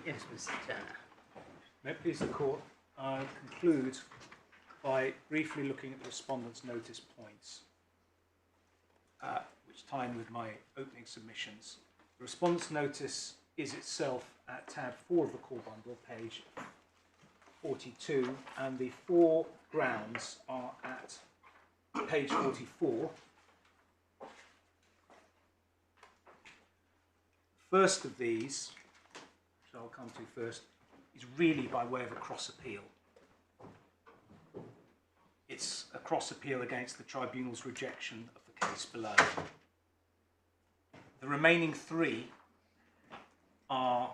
Yes, Mr. Turner. May it please the Court, I conclude by briefly looking at the Respondents' notice points, which tie in with my opening submissions. The Respondents' notice is itself at tab 4 of the core bundle, page 42, and the 4 grounds are at page 44. First of these, which I'll come to first, is really by way of a cross appeal. It's a cross appeal against the Tribunal's rejection of the case below. The remaining 3 are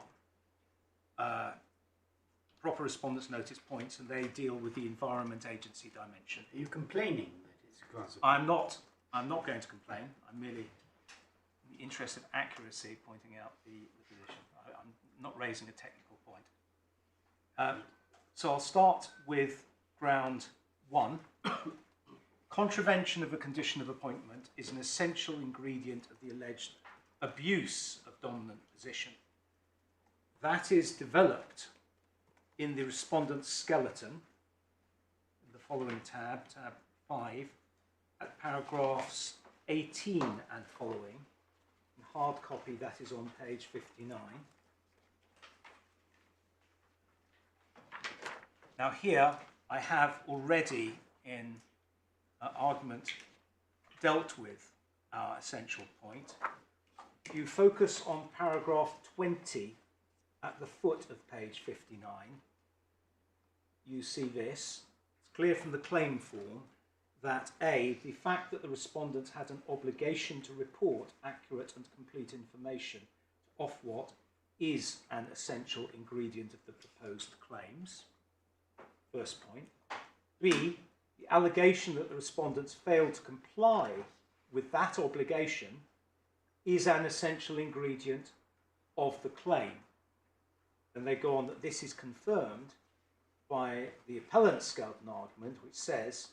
proper Respondents' notice points, and they deal with the Environment Agency dimension. Are you complaining that it's a cross appeal? I'm not going to complain. I'm merely, in the interest of accuracy, pointing out the position. I'm not raising a technical point. So I'll start with ground 1. Contravention of a condition of appointment is an essential ingredient of the alleged abuse of dominant position. That is developed in the Respondent's skeleton, in the following tab 5, at paragraphs 18 and following. In hard copy, that is on page 59. Now here, I have already in argument dealt with our essential point. If you focus on paragraph 20 at the foot of page 59, you see this. It's clear from the claim form that A, the fact that the respondent had an obligation to report accurate and complete information to Ofwat is an essential ingredient of the proposed claims. First point. B, the allegation that the respondents failed to comply with that obligation is an essential ingredient of the claim. And they go on that this is confirmed by the appellant's skeleton argument, which says,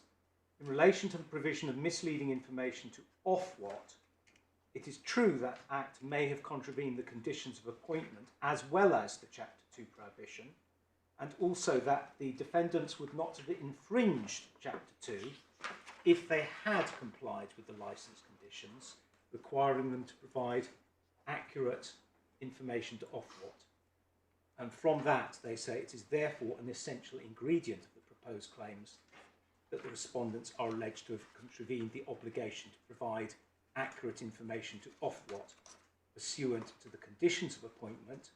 in relation to the provision of misleading information to Ofwat, it is true that Act may have contravened the conditions of appointment as well as the Chapter 2 prohibition, and also that the defendants would not have infringed Chapter 2 if they had complied with the licence conditions, requiring them to provide accurate information to Ofwat. And from that, they say it is therefore an essential ingredient of the proposed claims that the respondents are alleged to have contravened the obligation to provide accurate information to Ofwat pursuant to the conditions of appointment.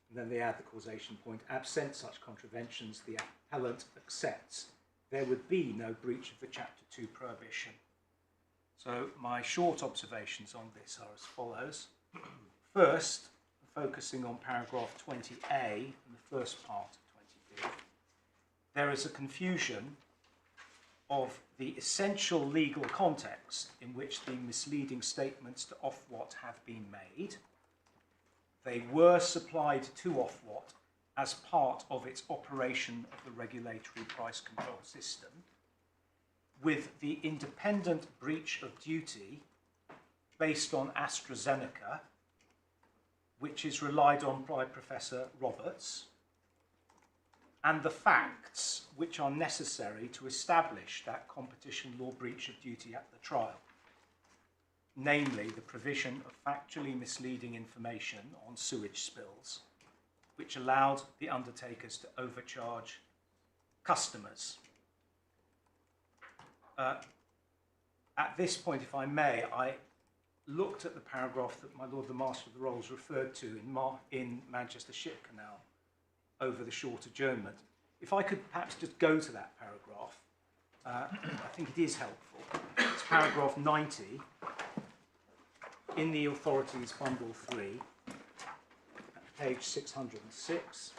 And then they add the causation point, absent such contraventions, the appellant accepts there would be no breach of the Chapter 2 prohibition. So my short observations on this are as follows. First, focusing on paragraph 20A in the first part of 20B, there is a confusion of the essential legal context in which the misleading statements to Ofwat have been made. They were supplied to Ofwat as part of its operation of the regulatory price control system, with the independent breach of duty based on AstraZeneca, which is relied on by Professor Roberts, and the facts which are necessary to establish that competition law breach of duty at the trial, namely the provision of factually misleading information on sewage spills, which allowed the undertakers to overcharge customers. At this point, if I may, I looked at the paragraph that my Lord the Master of the Rolls referred to in Manchester Ship Canal over the short adjournment. If I could perhaps just go to that paragraph, I think it is helpful. It's paragraph 90 in the Authorities Bundle 3, at page 606.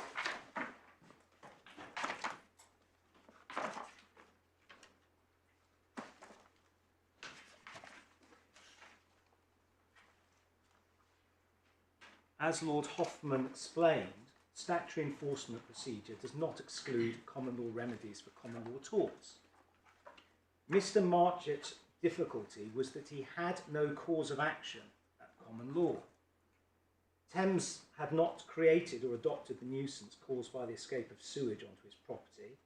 As Lord Hoffman explained, statutory enforcement procedure does not exclude common law remedies for common law torts. Mr. Marchett's difficulty was that he had no cause of action at common law. Thames had not created or adopted the nuisance caused by the escape of sewage onto his property.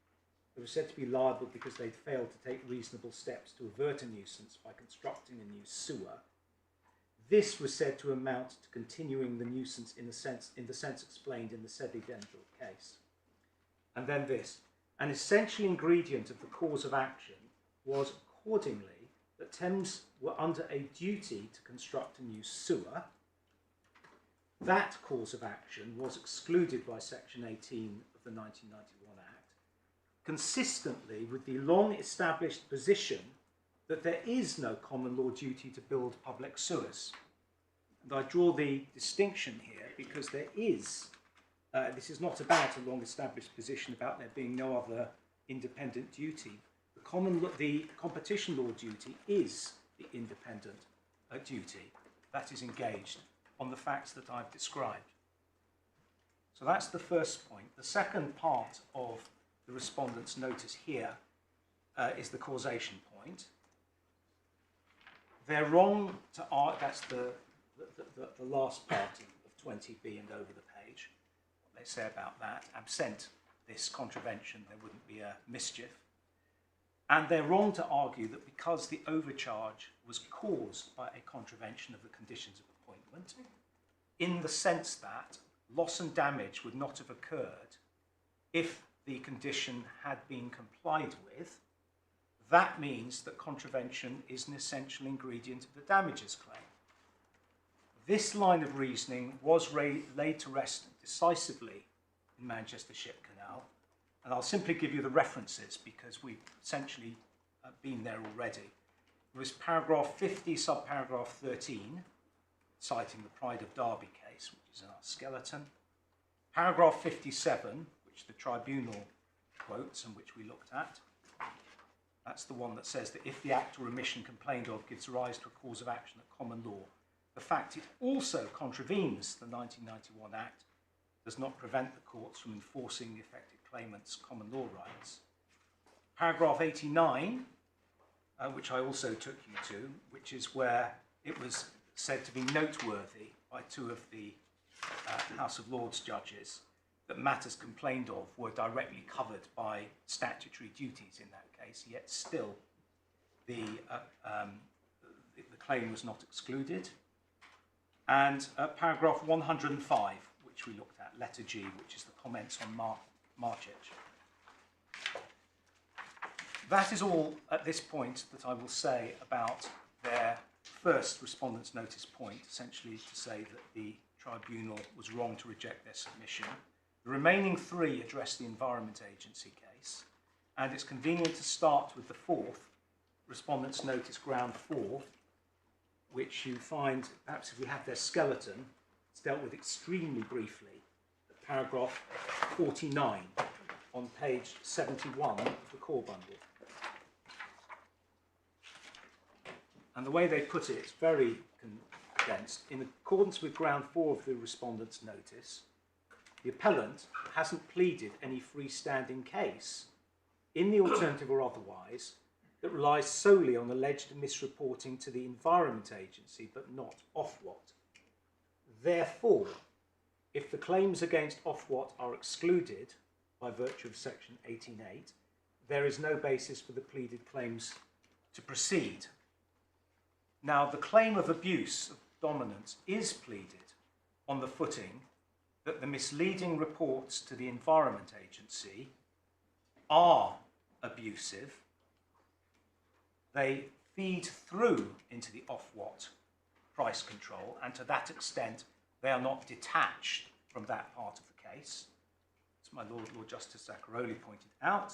They were said to be liable because they'd failed to take reasonable steps to avert a nuisance by constructing a new sewer. This was said to amount to continuing the nuisance in the sense explained in the Sedley Dendril case. And then this, an essential ingredient of the cause of action was accordingly that Thames were under a duty to construct a new sewer. That cause of action was excluded by Section 18 of the 1991 Act, consistently with the long-established position that there is no common law duty to build public sewers. And I draw the distinction here because there is, this is not about a long-established position about there being no other independent duty. The competition law duty is the independent duty that is engaged on the facts that I've described. So that's the first point. The second part of the respondent's notice here is the causation point. They're wrong to that's the last part of 20b and over the page. What they say about that, absent this contravention, there wouldn't be a mischief. And they're wrong to argue that because the overcharge was caused by a contravention of the conditions of appointment, in the sense that loss and damage would not have occurred if the condition had been complied with, that means that contravention is an essential ingredient of the damages claim. This line of reasoning was laid to rest decisively in Manchester Ship Canal, and I'll simply give you the references because we've essentially been there already. There was paragraph 50, subparagraph 13, citing the Pride of Derby case, which is in our skeleton. Paragraph 57, which the tribunal quotes and which we looked at. That's the one that says that if the act or omission complained of gives rise to a cause of action at common law, the fact it also contravenes the 1991 Act does not prevent the courts from enforcing the affected claimant's common law rights. Paragraph 89, which I also took you to, which is where it was said to be noteworthy by two of the House of Lords judges that matters complained of were directly covered by statutory duties in that case, yet still the claim was not excluded. And paragraph 105, which we looked at, letter G, which is the comments on Marchich. That is all at this point that I will say about their first respondent's notice point, essentially to say that the tribunal was wrong to reject their submission. The remaining three address the Environment Agency case, and it's convenient to start with the fourth, respondent's notice ground 4, which you find, perhaps if we have their skeleton, it's dealt with extremely briefly, at paragraph 49 on page 71 of the core bundle. And the way they put it, it's very condensed. In accordance with ground 4 of the respondent's notice, the appellant hasn't pleaded any freestanding case, in the alternative or otherwise, that relies solely on alleged misreporting to the Environment Agency, but not Ofwat. Therefore, if the claims against Ofwat are excluded by virtue of section 18.8, there is no basis for the pleaded claims to proceed. Now, the claim of abuse of dominance is pleaded on the footing that the misleading reports to the Environment Agency are abusive. They feed through into the Ofwat price control, and to that extent, they are not detached from that part of the case, as my Lord Justice Zacaroli pointed out,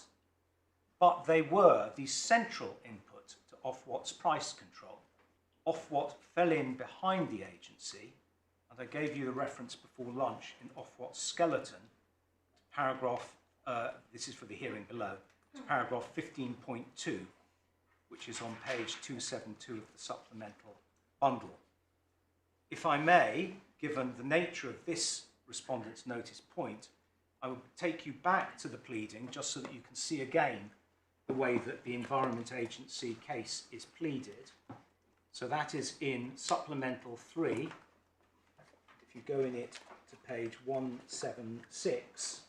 but they were the central input to Ofwat's price control. Ofwat fell in behind the agency, and I gave you the reference before lunch in Ofwat's skeleton to paragraph, this is for the hearing below, to paragraph 15.2, which is on page 272 of the supplemental bundle. If I may, given the nature of this respondent's notice point, I will take you back to the pleading just so that you can see again the way that the Environment Agency case is pleaded. So that is in supplemental 3. If if you go in it to page 176,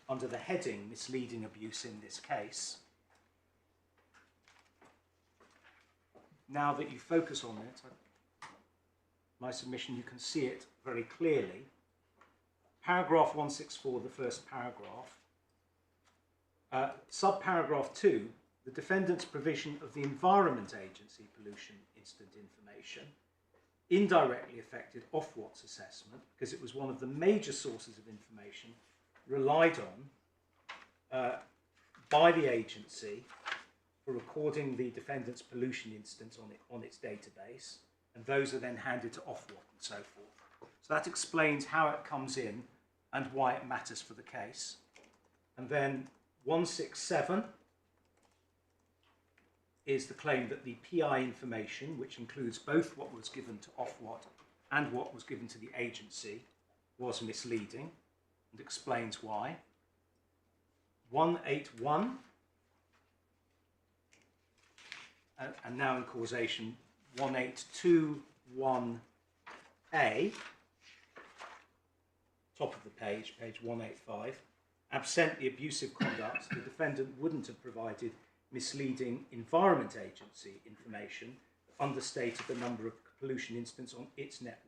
under the heading misleading abuse in this case, now that you focus on it, my submission, you can see it very clearly. Paragraph 164, the first paragraph, subparagraph 2, the defendant's provision of the Environment Agency pollution incident information indirectly affected Ofwat's assessment because it was one of the major sources of information relied on by the agency for recording the defendant's pollution incidents on its database, and those are then handed to Ofwat and so forth. So that explains how it comes in and why it matters for the case. And then 167 is the claim that the PI information, which includes both what was given to Ofwat and what was given to the agency, was misleading, and explains why. 181, and now in causation, 1821A, top of the page, page 185, absent the abusive conduct, the defendant wouldn't have provided misleading Environment Agency information that understated the number of pollution incidents on its network.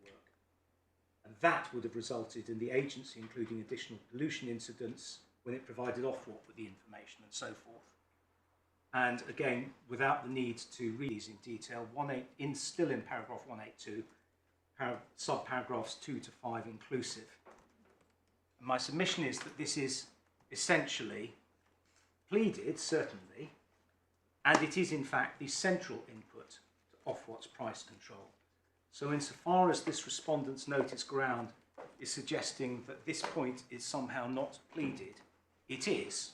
And that would have resulted in the agency including additional pollution incidents when it provided Ofwat with the information and so forth. And again, without the need to read these in detail, still in paragraph 182, subparagraphs 2 to 5 inclusive. And my submission is that this is essentially pleaded, certainly, and it is in fact the central input to Ofwat's price control. So insofar as this respondent's notice ground is suggesting that this point is somehow not pleaded, it is.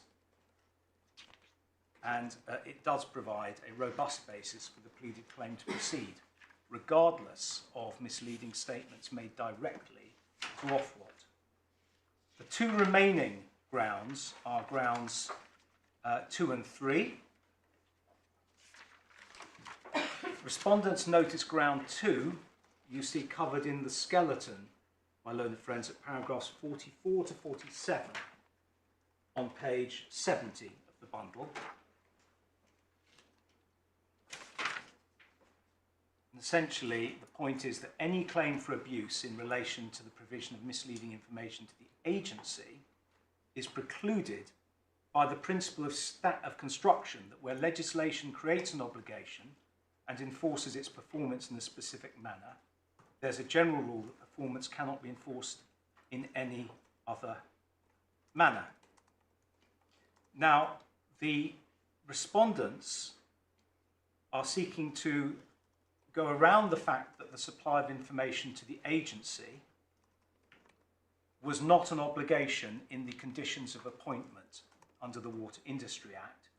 And it does provide a robust basis for the pleaded claim to proceed, regardless of misleading statements made directly to Ofwat. The two remaining grounds are grounds 2 and 3. Respondent's notice ground 2, you see covered in the skeleton, my learned friends, at paragraphs 44 to 47 on page 70 of the bundle. And essentially, the point is that any claim for abuse in relation to the provision of misleading information to the agency is precluded by the principle of construction that where legislation creates an obligation and enforces its performance in a specific manner, there's a general rule that performance cannot be enforced in any other manner. Now, the respondents are seeking to go around the fact that the supply of information to the agency was not an obligation in the conditions of appointment under the Water Industry Act,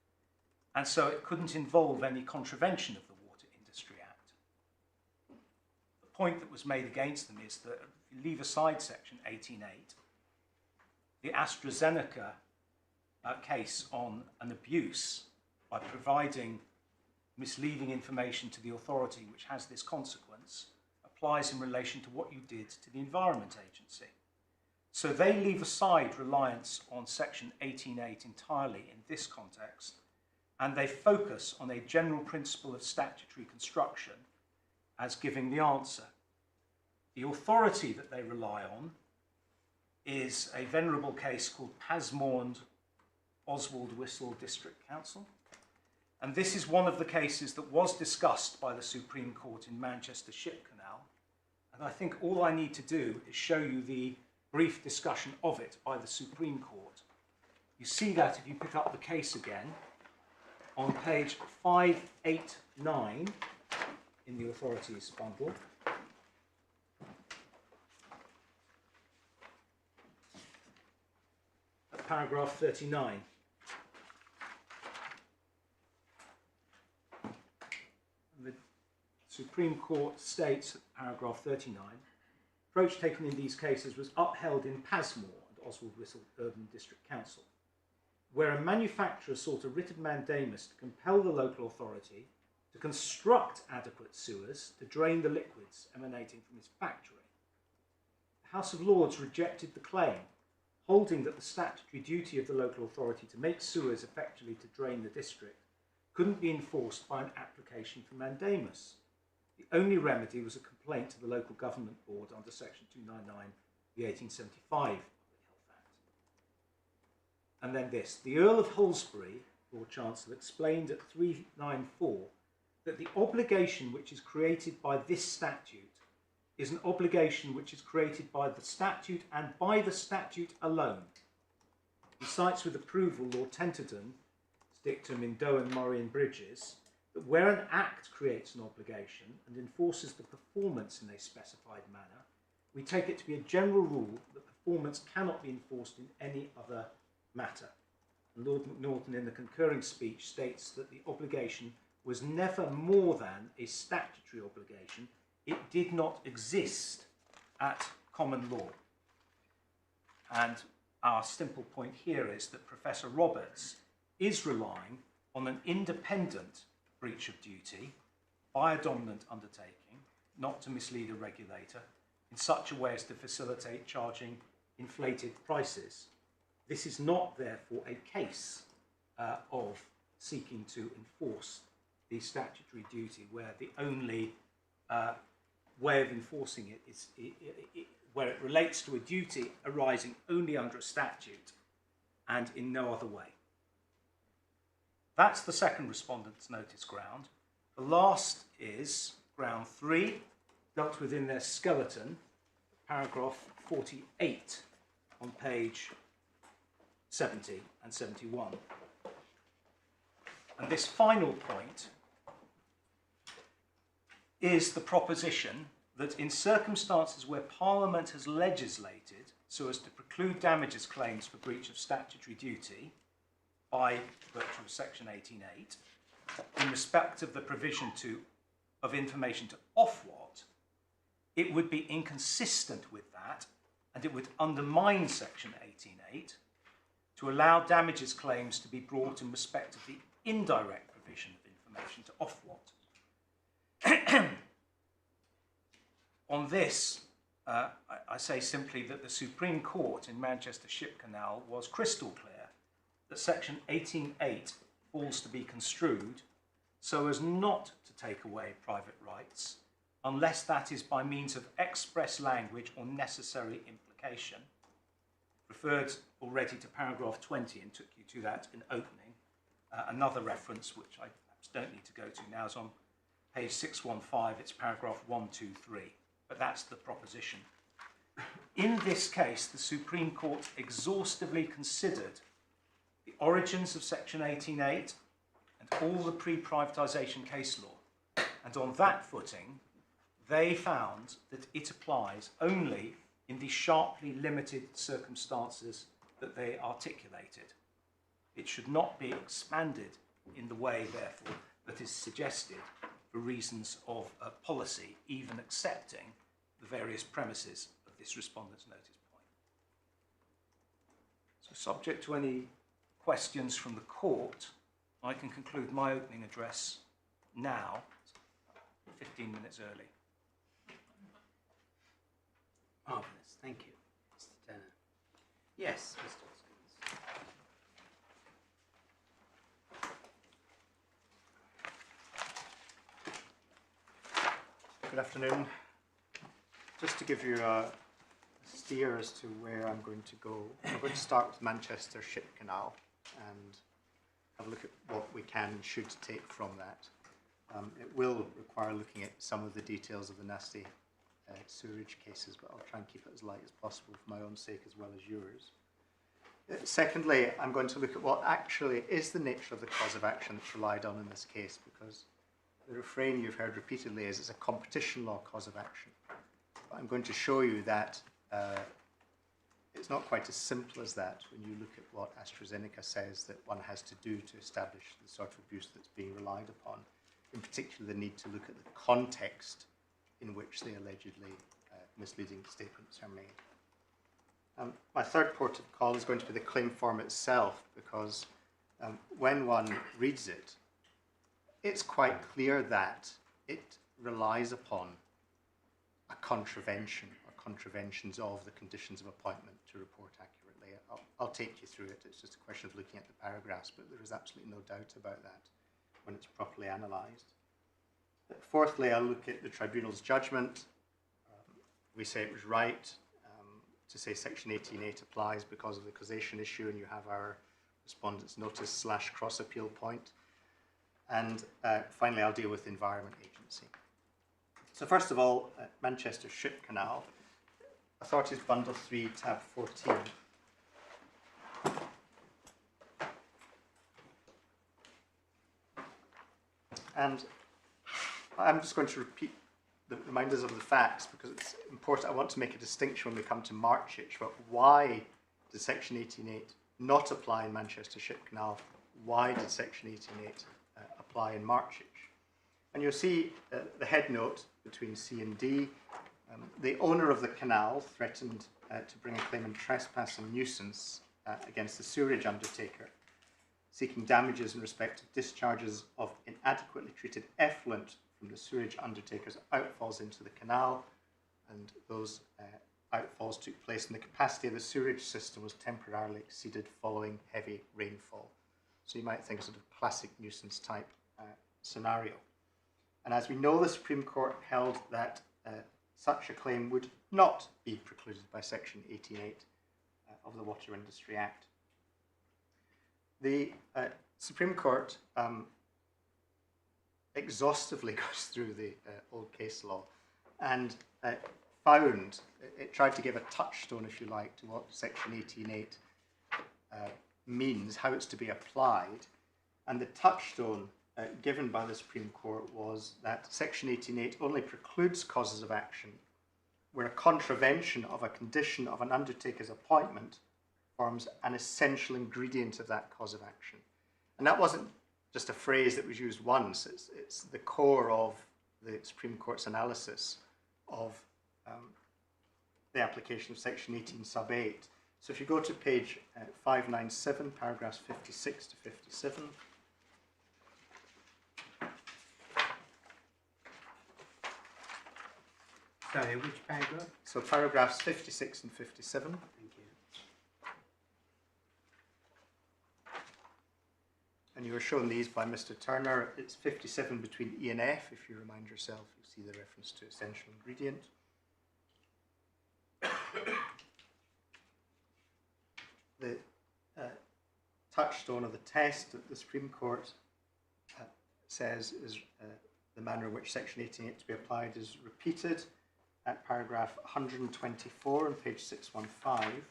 and so it couldn't involve any contravention of the Water Industry Act. The point that was made against them is that, if you leave aside section 18.8, the AstraZeneca case on an abuse by providing misleading information to the authority which has this consequence applies in relation to what you did to the Environment Agency. So they leave aside reliance on section 18.8 entirely in this context, and they focus on a general principle of statutory construction as giving the answer. The authority that they rely on is a venerable case called Pasmore Oswald Whistle District Council. And this is one of the cases that was discussed by the Supreme Court in Manchester Ship Canal. And I think all I need to do is show you the brief discussion of it by the Supreme Court. You see that if you pick up the case again on page 589 in the authorities bundle. At paragraph 39. Supreme Court states, paragraph 39, approach taken in these cases was upheld in Pasmore and Oswald Whistle Urban District Council, where a manufacturer sought a writ of mandamus to compel the local authority to construct adequate sewers to drain the liquids emanating from his factory. House of Lords rejected the claim, holding that the statutory duty of the local authority to make sewers effectually to drain the district couldn't be enforced by an application for mandamus. The only remedy was a complaint to the Local Government Board under Section 299 of the 1875 Public Health Act. And then this, the Earl of Halsbury, Lord Chancellor, explained at 394 that the obligation which is created by this statute is an obligation which is created by the statute and by the statute alone. He cites with approval Lord Tenterden's dictum in Doe and Murray and Bridges that where an act creates an obligation and enforces the performance in a specified manner, we take it to be a general rule that performance cannot be enforced in any other matter. And Lord Macnaghten in the concurring speech states that the obligation was never more than a statutory obligation. It did not exist at common law. And our simple point here is that Professor Roberts is relying on an independent breach of duty by a dominant undertaking, not to mislead a regulator, in such a way as to facilitate charging inflated prices. This is not, therefore, a case of seeking to enforce the statutory duty where the only way of enforcing it is where it relates to a duty arising only under a statute and in no other way. That's the second respondent's notice ground. The last is ground 3, dealt with in their skeleton, paragraph 48 on page 70 and 71. And this final point is the proposition that in circumstances where Parliament has legislated so as to preclude damages claims for breach of statutory duty by virtue of section 18.8, in respect of the provision of information to Ofwat, it would be inconsistent with that and it would undermine section 18.8 to allow damages claims to be brought in respect of the indirect provision of information to Ofwat. On this, I say simply that the Supreme Court in Manchester Ship Canal was crystal clear that section 18.8 falls to be construed so as not to take away private rights unless that is by means of express language or necessary implication. Referred already to paragraph 20 and took you to that in opening. Another reference, which I perhaps don't need to go to now, is on page 615, it's paragraph 123, but that's the proposition. In this case, the Supreme Court exhaustively considered the origins of section 18.8 and all the pre-privatisation case law, and on that footing, they found that it applies only in the sharply limited circumstances that they articulated. It should not be expanded in the way, therefore, that is suggested for reasons of policy, even accepting the various premises of this respondent's notice point. So, subject to any questions from the court, I can conclude my opening address now, 15 minutes early. Marvellous, thank you, Mr. Tanner. Yes, Mr. Hoskins. Good afternoon. Just to give you a steer as to where I'm going to go, I'm going to start with Manchester Ship Canal and have a look at what we can and should take from that. It will require looking at some of the details of the nasty sewerage cases, but I'll try and keep it as light as possible for my own sake as well as yours. Secondly, I'm going to look at what actually is the nature of the cause of action that's relied on in this case, because the refrain you've heard repeatedly is it's a competition law cause of action. But I'm going to show you that it's not quite as simple as that when you look at what AstraZeneca says that one has to do to establish the sort of abuse that's being relied upon. In particular, the need to look at the context in which the allegedly misleading statements are made. My third port of call is going to be the claim form itself, because when one reads it, it's quite clear that it relies upon a contravention or contraventions of the conditions of appointment to report accurately. I'll take you through it. It's just a question of looking at the paragraphs, but there is absolutely no doubt about that when it's properly analysed. Fourthly, I'll look at the Tribunal's judgment. We say it was right to say Section 18.8 applies because of the causation issue, and you have our Respondents' notice / cross appeal point. And finally, I'll deal with the Environment Agency. So first of all, Manchester Ship Canal, Authorities Bundle 3, tab 14. And I'm just going to repeat the reminders of the facts because it's important. I want to make a distinction when we come to Marchich about why did Section 18.8 not apply in Manchester Ship Canal? Why did Section 18.8 apply in Marchich? And you'll see the head note between C and D. The owner of the canal threatened to bring a claim in trespass and nuisance against the sewerage undertaker, seeking damages in respect of discharges of inadequately treated effluent from the sewerage undertaker's outfalls into the canal, and those outfalls took place when the capacity of the sewerage system was temporarily exceeded following heavy rainfall. So you might think a sort of classic nuisance type scenario. And as we know, the Supreme Court held that such a claim would not be precluded by Section 18.8 of the Water Industry Act. The Supreme Court exhaustively goes through the old case law and found, it tried to give a touchstone, if you like, to what Section 18.8 means, how it's to be applied. And the touchstone given by the Supreme Court was that Section 18.8 only precludes causes of action where a contravention of a condition of an undertaker's appointment forms an essential ingredient of that cause of action. And that wasn't just a phrase that was used once, it's the core of the Supreme Court's analysis of the application of Section 18 sub 8. So if you go to page 597, paragraphs 56 to 57, Sorry, which paragraph? so paragraphs 56 and 57. Thank you. And you were shown these by Mr. Turner. It's 57 between E and F. If you remind yourself, you see the reference to essential ingredient. The touchstone of the test that the Supreme Court says is the manner in which Section 18.8 to be applied is repeated at paragraph 124 on page 615.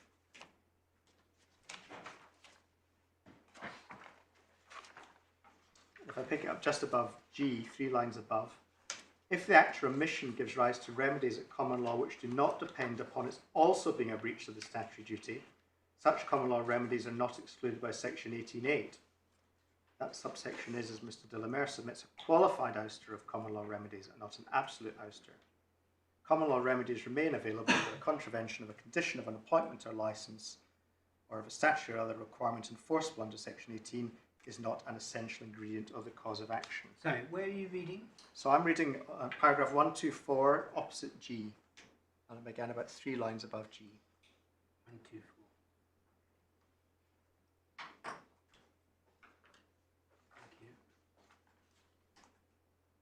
If I pick it up just above G, 3 lines above, if the act or omission gives rise to remedies at common law which do not depend upon its also being a breach of the statutory duty, such common law remedies are not excluded by Section 18.8. That subsection is, as Mr. de la Mare submits, a qualified ouster of common law remedies and not an absolute ouster. Common law remedies remain available for a contravention of a condition of an appointment or licence or of a statute or other requirement enforceable under Section 18 is not an essential ingredient of the cause of action. Sorry, where are you reading? So I'm reading paragraph 124 opposite G, and I'm again about 3 lines above G. 1, 2, 4. Thank you.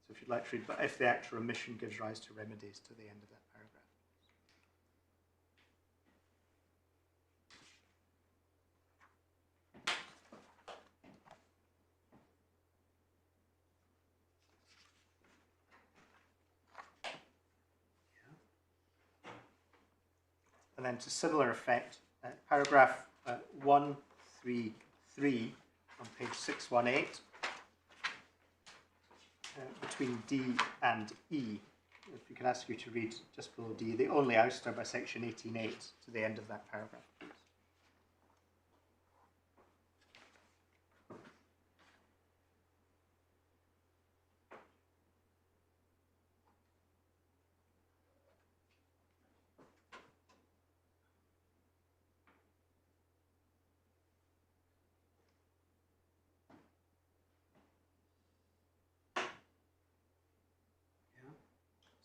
So if you'd like to read, but if the act or omission gives rise to remedies to the end of that paragraph. And then to similar effect, paragraph 133 on page 618, between D and E. If we can ask you to read just below D, the only ouster by Section 18.8 to the end of that paragraph, please.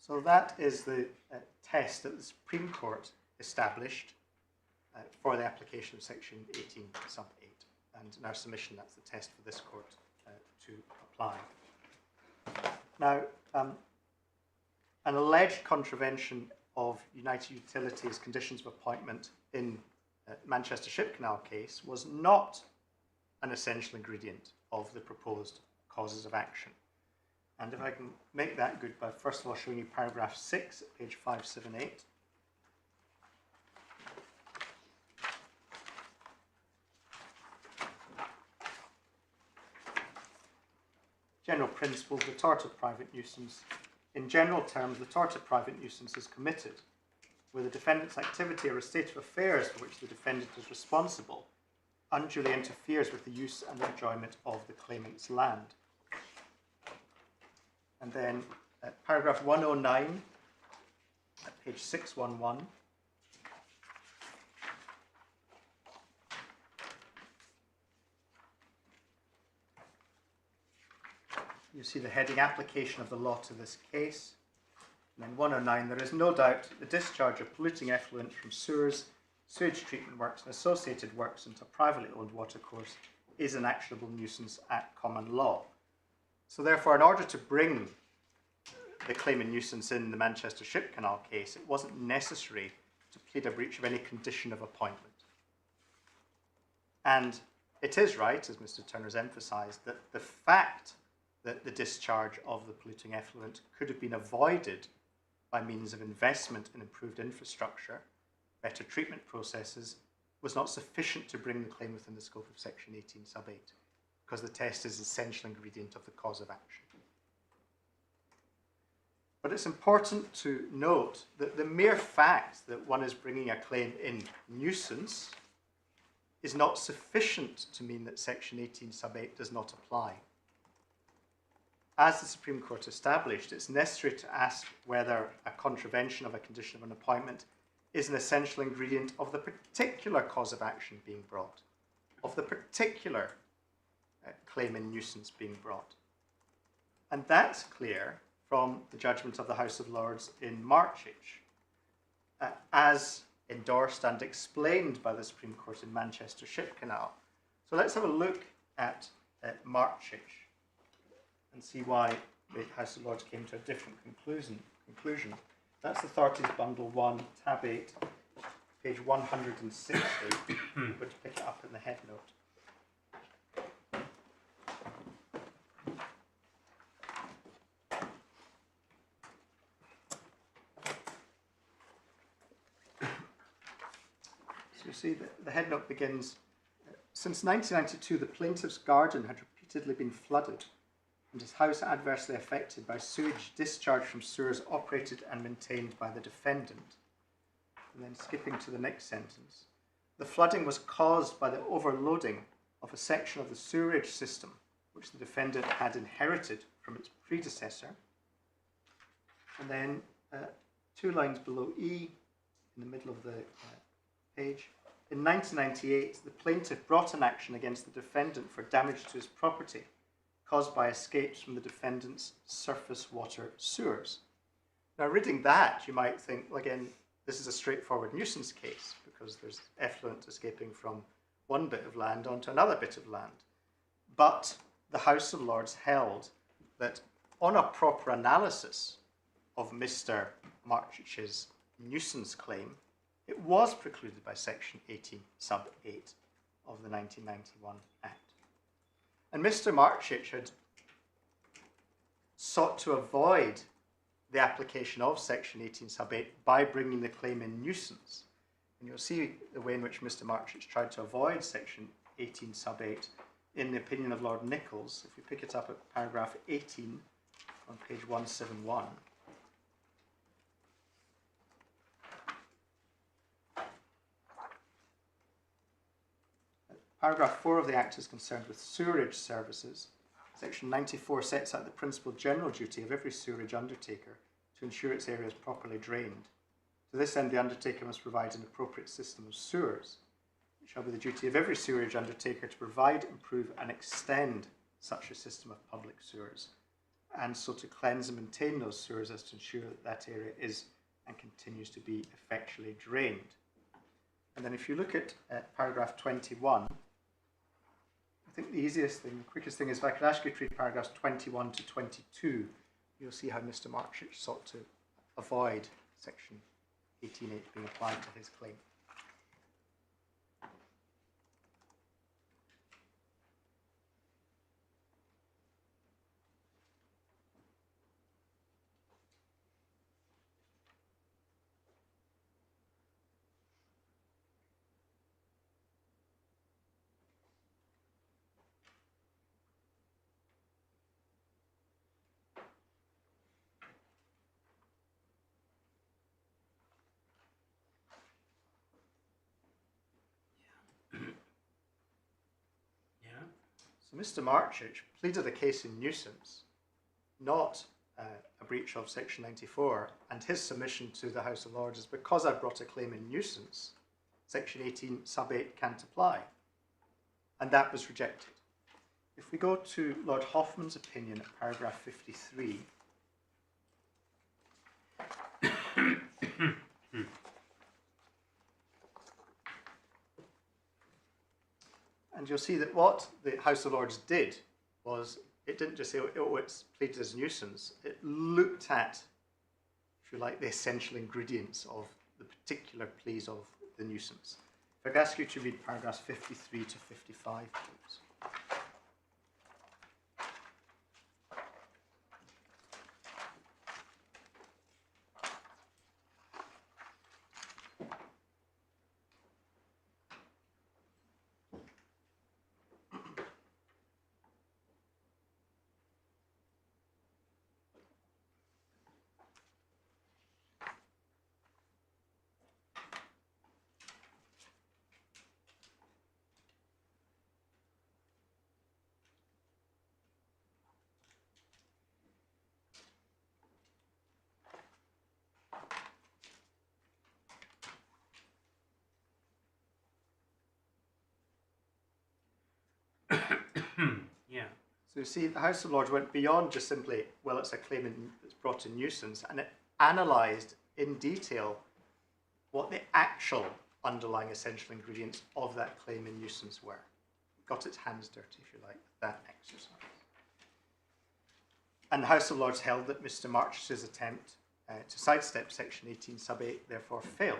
So that is the test that the Supreme Court established for the application of Section 18 sub 8. And in our submission, that's the test for this court to apply. Now, an alleged contravention of United Utilities conditions of appointment in Manchester Ship Canal case was not an essential ingredient of the proposed causes of action. And if I can make that good by first of all showing you paragraph 6 at page 578. General principles, the tort of private nuisance. In general terms, the tort of private nuisance is committed where the defendant's activity or a state of affairs for which the defendant is responsible unduly interferes with the use and enjoyment of the claimant's land. And then paragraph 109 at page 611. You see the heading application of the law to this case. And then 109, there is no doubt the discharge of polluting effluent from sewers, sewage treatment works and associated works into a privately owned watercourse is an actionable nuisance at common law. So therefore, in order to bring the claim in nuisance in the Manchester Ship Canal case, it wasn't necessary to plead a breach of any condition of appointment. And it is right, as Mr. Turner's emphasised, that the fact that the discharge of the polluting effluent could have been avoided by means of investment in improved infrastructure, better treatment processes, was not sufficient to bring the claim within the scope of Section 18 sub 8, because the test is an essential ingredient of the cause of action. But it's important to note that the mere fact that one is bringing a claim in nuisance is not sufficient to mean that Section 18 sub 8 does not apply. As the Supreme Court established, it's necessary to ask whether a contravention of a condition of an appointment is an essential ingredient of the particular cause of action being brought, of the particular claim in nuisance being brought. And that's clear from the judgment of the House of Lords in Marchich, as endorsed and explained by the Supreme Court in Manchester Ship Canal. So let's have a look at Marchich and see why the House of Lords came to a different conclusion. That's Authorities Bundle 1, Tab 8, page 160. I'm going to pick it up in the head note. So you see the head note begins, since 1992 the plaintiff's garden had repeatedly been flooded and his house adversely affected by sewage discharged from sewers operated and maintained by the defendant. And then skipping to the next sentence. The flooding was caused by the overloading of a section of the sewerage system which the defendant had inherited from its predecessor. And then 2 lines below E, in the middle of the page. In 1998, the plaintiff brought an action against the defendant for damage to his property caused by escapes from the defendant's surface water sewers. Now, reading that, you might think, well, again, this is a straightforward nuisance case because there's effluent escaping from one bit of land onto another bit of land. But the House of Lords held that on a proper analysis of Mr. Marchich's nuisance claim, it was precluded by Section 18 sub 8 of the 1991 Act. And Mr. Marchich had sought to avoid the application of Section 18 sub 8 by bringing the claim in nuisance. And you'll see the way in which Mr. Marchich tried to avoid Section 18 sub 8 in the opinion of Lord Nichols. If we pick it up at paragraph 18 on page 171. Paragraph 4 of the Act is concerned with sewerage services. Section 94 sets out the principal general duty of every sewerage undertaker to ensure its area is properly drained. To this end, the undertaker must provide an appropriate system of sewers. It shall be the duty of every sewerage undertaker to provide, improve and extend such a system of public sewers. and so to cleanse and maintain those sewers as to ensure that that area is and continues to be effectually drained. And then if you look at paragraph 21, I think the easiest thing, the quickest thing is if I could ask you to read paragraphs 21 to 22, you'll see how Mr. Marchich sought to avoid section 18.8 being applied to his claim. So Mr. Marchich pleaded a case in nuisance, not a breach of section 94, and his submission to the House of Lords is because I brought a claim in nuisance, section 18 sub 8 can't apply. And that was rejected. If we go to Lord Hoffman's opinion at paragraph 53, and you'll see that what the House of Lords did was it didn't just say, oh, it's pleaded as nuisance. It looked at, if you like, the essential ingredients of the particular pleas of the nuisance. If I could ask you to read paragraphs 53 to 55, please. Yeah. So you see, the House of Lords went beyond just simply, well, it's a claim that's brought in nuisance, and it analysed in detail what the actual underlying essential ingredients of that claim in nuisance were. Got its hands dirty, if you like, with that exercise. And the House of Lords held that Mr. Marchich's attempt to sidestep section 18 sub 8 therefore failed.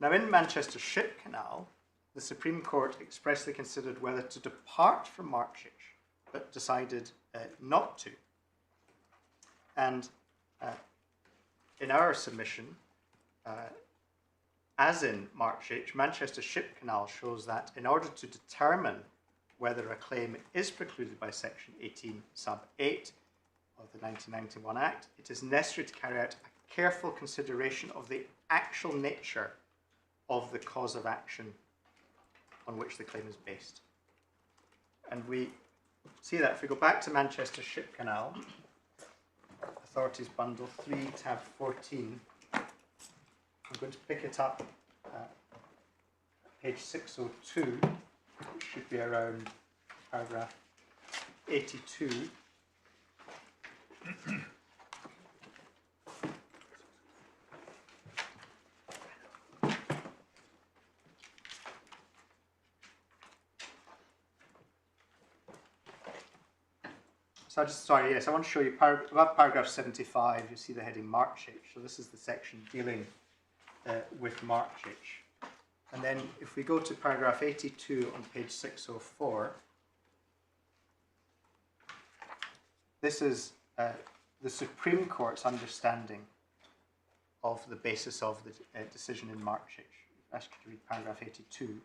Now in Manchester Ship Canal, the Supreme Court expressly considered whether to depart from Marchich, but decided not to. And in our submission, as in Marchich, Manchester Ship Canal shows that in order to determine whether a claim is precluded by section 18 sub 8 of the 1991 Act, it is necessary to carry out a careful consideration of the actual nature of the cause of action on which the claim is based. And we see that if we go back to Manchester Ship Canal, Authorities Bundle 3, tab 14, I'm going to pick it up page 602, which should be around paragraph 82. So I want to show you above paragraph 75, you see the heading Marchich. So this is the section dealing with Marchich. And then if we go to paragraph 82 on page 604, this is the Supreme Court's understanding of the basis of the decision in Marchich. I ask you to read paragraph 82.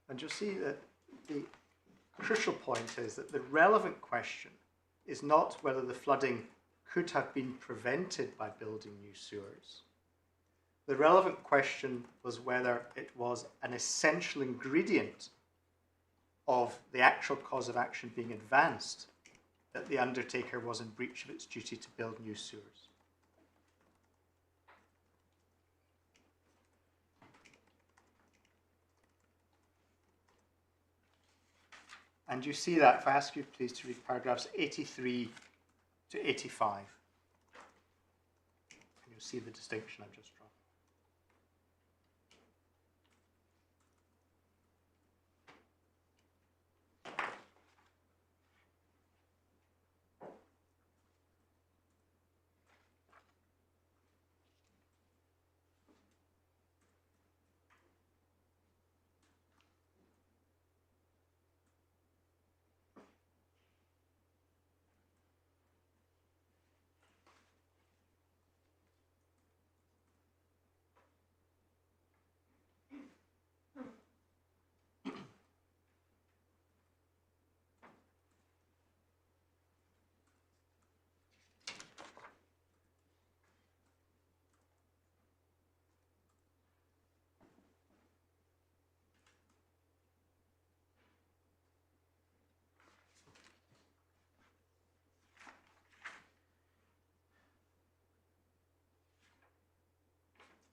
And you'll see that the crucial point is that the relevant question is not whether the flooding could have been prevented by building new sewers. The relevant question was whether it was an essential ingredient of the actual cause of action being advanced that the undertaker was in breach of its duty to build new sewers. And you see that, if I ask you please to read paragraphs 83 to 85, and you'll see the distinction I've just drawn.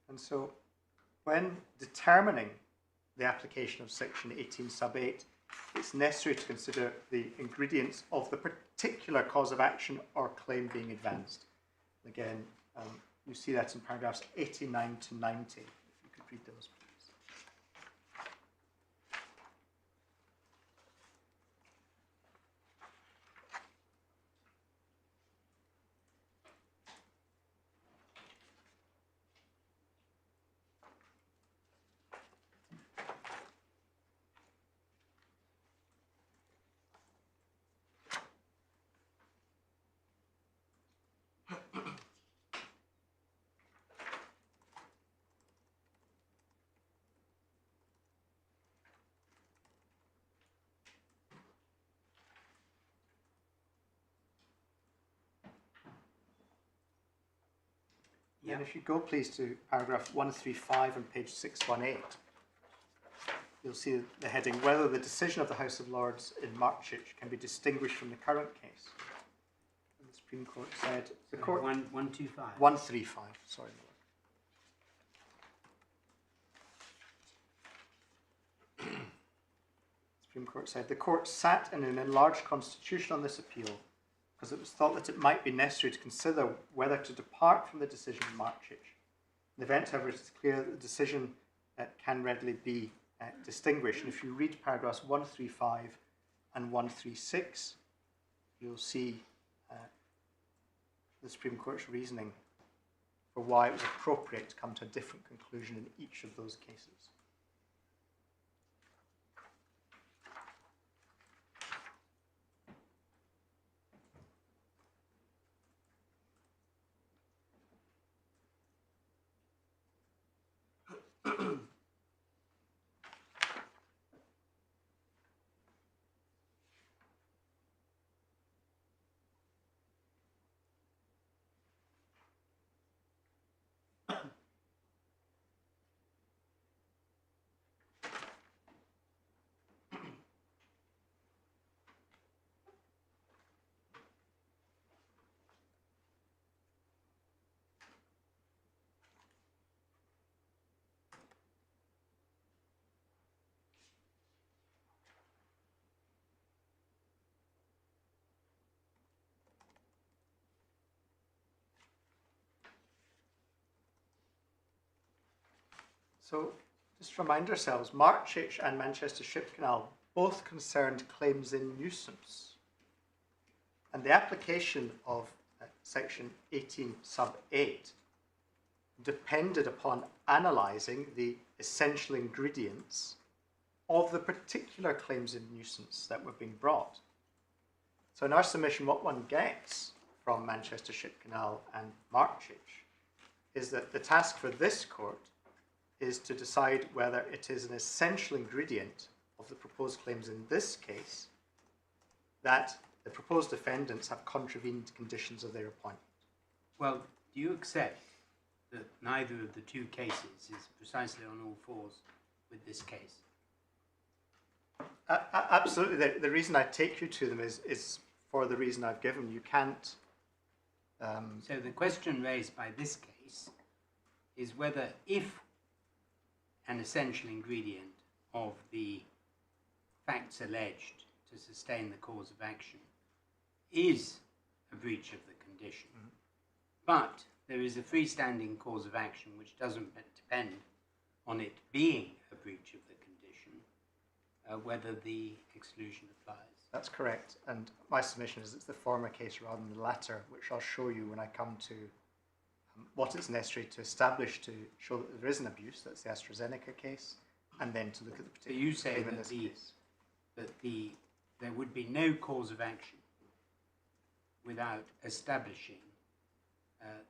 And so when determining the application of section 18 sub 8, it's necessary to consider the ingredients of the particular cause of action or claim being advanced. Again, you see that in paragraphs 89 to 90, if you could read those, please. Yep. And if you go please to paragraph 135 on page 618, you'll see the heading, whether the decision of the House of Lords in Marchich can be distinguished from the current case. And the Supreme Court said, the court... 125. 135, sorry. Supreme Court said, the court sat in an enlarged constitution on this appeal because it was thought that it might be necessary to consider whether to depart from the decision in Marchich. In the event, however, it is clear that the decision can readily be distinguished. And if you read paragraphs 135 and 136, you'll see the Supreme Court's reasoning for why it was appropriate to come to a different conclusion in each of those cases. So just remind ourselves, Marchich and Manchester Ship Canal both concerned claims in nuisance. And the application of section 18 sub 8 depended upon analysing the essential ingredients of the particular claims in nuisance that were being brought. So in our submission, what one gets from Manchester Ship Canal and Marchich is that the task for this court is to decide whether it is an essential ingredient of the proposed claims in this case that the proposed defendants have contravened conditions of their appointment. Well, do you accept that neither of the two cases is precisely on all fours with this case? Absolutely. The reason I take you to them is for the reason I've given. You can't. So the question raised by this case is whether if an essential ingredient of the facts alleged to sustain the cause of action is a breach of the condition, but there is a freestanding cause of action which doesn't depend on it being a breach of the condition, whether the exclusion applies. That's correct. And my submission is it's the former case rather than the latter, which I'll show you when I come to what is necessary to establish to show that there is an abuse. That's the AstraZeneca case, and then to look at the So particular you say claim in that, this case. there would be no cause of action without establishing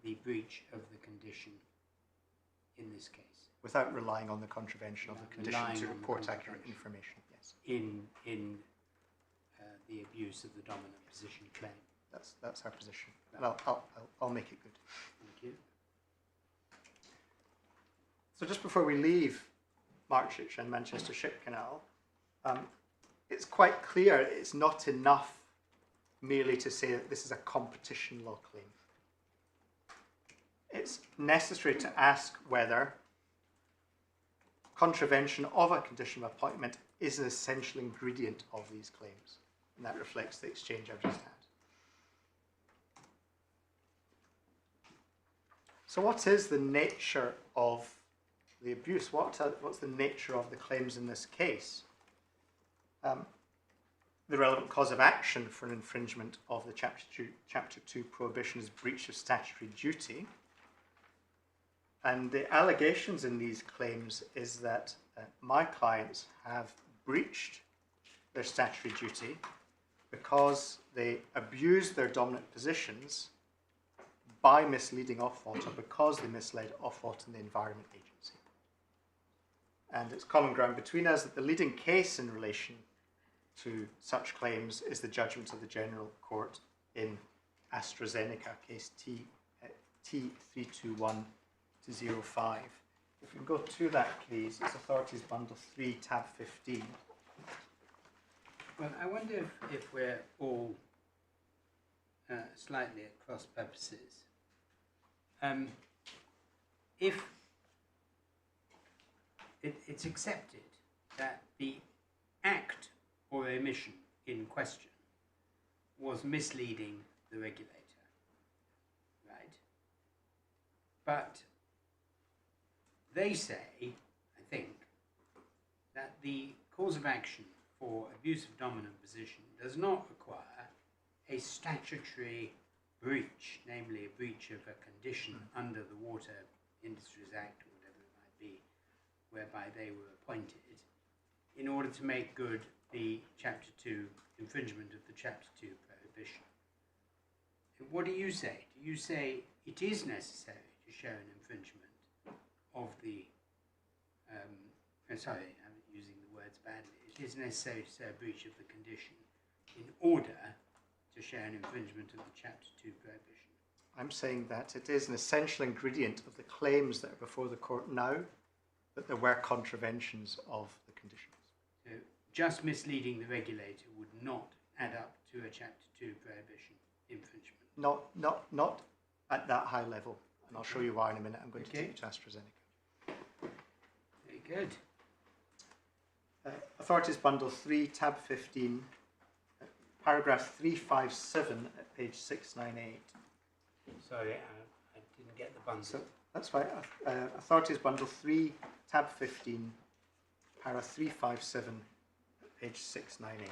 the breach of the condition in this case. Without relying on the contravention of the condition Relying to on the report accurate contravention. information. Yes, In the abuse of the dominant position claim. that's our position, and I'll make it good. Thank you. So just before we leave Marchich and Manchester Ship Canal, it's quite clear it's not enough merely to say that this is a competition law claim. It's necessary to ask whether contravention of a condition of appointment is an essential ingredient of these claims, and that reflects the exchange I've just had. So what is the nature of the abuse? What's the nature of the claims in this case? The relevant cause of action for an infringement of the Chapter 2 prohibition is breach of statutory duty. And the allegations in these claims is that my clients have breached their statutory duty because they abused their dominant positions by misleading Ofwat, or because they misled Ofwat and the Environment Agency. And it's common ground between us that the leading case in relation to such claims is the judgment of the General Court in AstraZeneca, case T321-05. If we can go to that, please, it's Authorities Bundle 3, tab 15. Well, I wonder if we're all slightly at cross purposes. If it's accepted that the act or omission in question was misleading the regulator, right? But they say, I think, that the cause of action for abuse of dominant position does not require a statutory breach, namely a breach of a condition under the Water Industries Act, or whatever it might be, whereby they were appointed, in order to make good the Chapter 2 infringement of the Chapter 2 prohibition. What do you say? Do you say it is necessary to show an infringement of the, sorry, I'm using the words badly, it is necessary to show a breach of the condition in order to show an infringement of the Chapter 2 prohibition? I'm saying that it is an essential ingredient of the claims that are before the court now that there were contraventions of the conditions. So just misleading the regulator would not add up to a Chapter 2 prohibition infringement? Not at that high level, and I'll show you why in a minute. I'm going to take you to AstraZeneca. Very good. Authorities Bundle 3, tab 15, paragraph 357 at page 698. Sorry, I didn't get the bundle. So that's right. Authorities Bundle 3, tab 15, para 357 at page 698.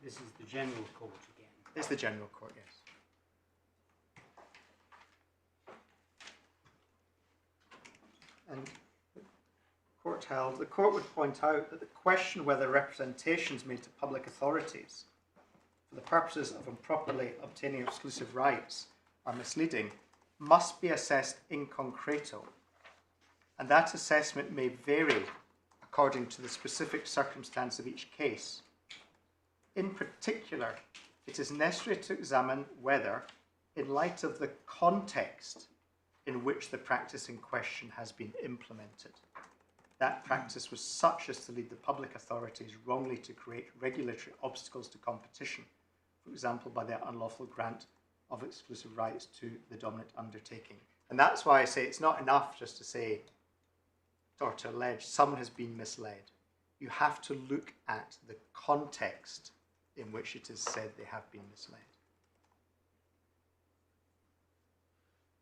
This is the General Court again. It's the General Court, yes. And the court held, the court would point out that the question whether representations made to public authorities for the purposes of improperly obtaining exclusive rights are misleading must be assessed in concreto, and that assessment may vary according to the specific circumstance of each case. In particular, it is necessary to examine whether, in light of the context in which the practice in question has been implemented, that practice was such as to lead the public authorities wrongly to create regulatory obstacles to competition, for example, by their unlawful grant of exclusive rights to the dominant undertaking. And that's why I say it's not enough just to say, or to allege someone has been misled. You have to look at the context in which it is said they have been misled.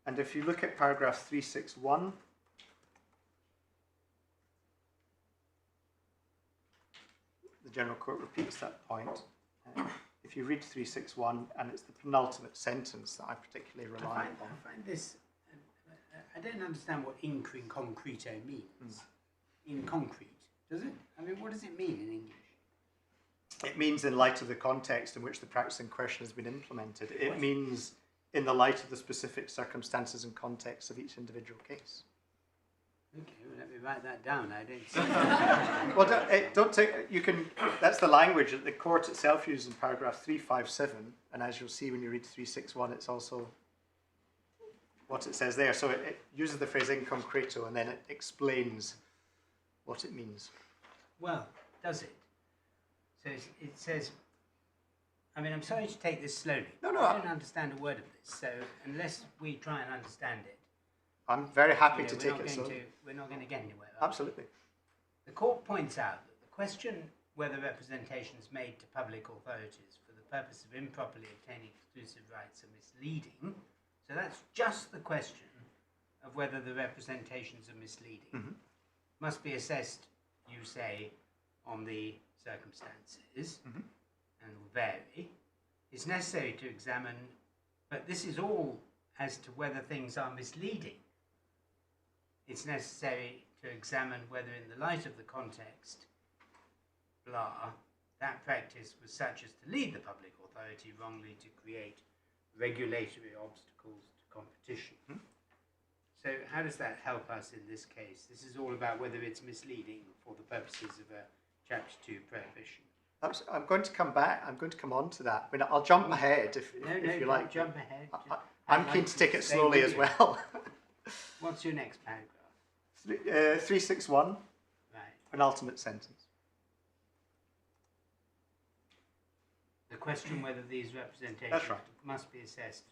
And if you look at paragraph 361, the General Court repeats that point. If you read 361, and it's the penultimate sentence that I particularly rely on. I find this, I don't understand what in concreto means. In concrete, does it? I mean, what does it mean in English? It means in light of the context in which the practice in question has been implemented. It means in the light of the specific circumstances and context of each individual case. Okay, well, let me write that down. I don't see that. Well, don't take, you can, that's the language that the court itself uses in paragraph 357, and as you'll see when you read 361, it's also what it says there. So it uses the phrase in concreto, and then it explains what it means. Well, does it? So it says, I mean, I'm sorry to take this slowly. No, I don't understand a word of this, so unless we try and understand it, I'm very happy to take it. We're not going to get anywhere. Absolutely. The court points out that the question whether representations made to public authorities for the purpose of improperly obtaining exclusive rights are misleading, so that's just the question of whether the representations are misleading, must be assessed, you say, on the circumstances, and will vary. It's necessary to examine, but this is all as to whether things are misleading. It's necessary to examine whether in the light of the context, blah, that practice was such as to lead the public authority wrongly to create regulatory obstacles to competition. So how does that help us in this case? This is all about whether it's misleading for the purposes of a Chapter 2 prohibition. I'm going to come back. I'm going to come on to that. I mean, I'll jump ahead if you like. Jump ahead. I'm keen to take it slowly as well. What's your next paragraph? 361, Right. penultimate sentence. The question whether these representations That's right. must be assessed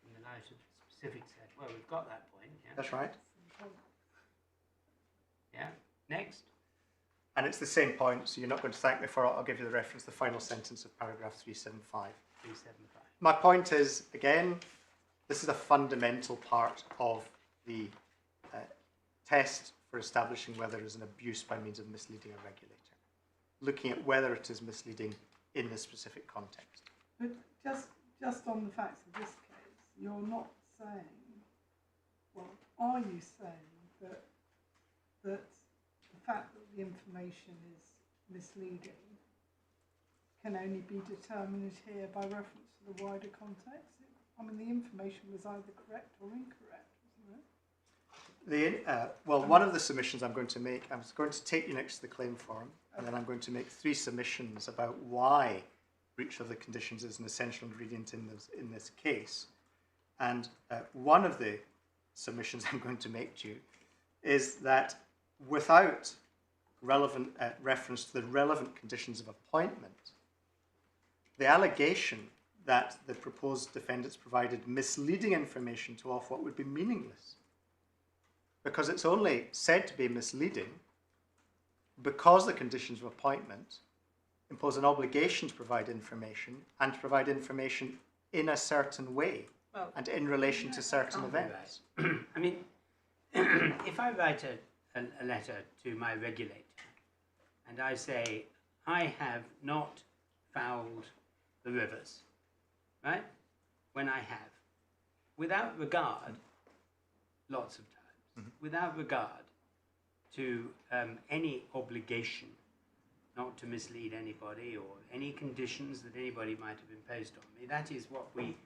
in the light of the specific set. Well, we've got that point. Yeah. That's right. Yeah. Next. And it's the same point, so you're not going to thank me for it. I'll give you the reference, the final sentence of paragraph 375. 375. My point is, again, this is a fundamental part of the test for establishing whether there is an abuse by means of misleading a regulator. Looking at whether it is misleading in this specific context. But just on the facts of this case, you're not saying, well, are you saying that the fact that the information is misleading can only be determined here by reference to the wider context? I mean, the information was either correct or incorrect, wasn't it? Well, one of the submissions I'm going to make, I'm going to take you next to the claim form, and then I'm going to make 3 submissions about why breach of the conditions is an essential ingredient in this case. And one of the submissions I'm going to make to you is that without relevant reference to the relevant conditions of appointment, the allegation that the proposed defendants provided misleading information to Ofwat would be meaningless, because it's only said to be misleading because the conditions of appointment impose an obligation to provide information and to provide information in a certain way and in relation to certain events. I mean, if I write a letter to my regulator and I say, I have not fouled the rivers, right? When I have, without regard, lots of times, without regard to any obligation not to mislead anybody or any conditions that anybody might have imposed on me. That is what we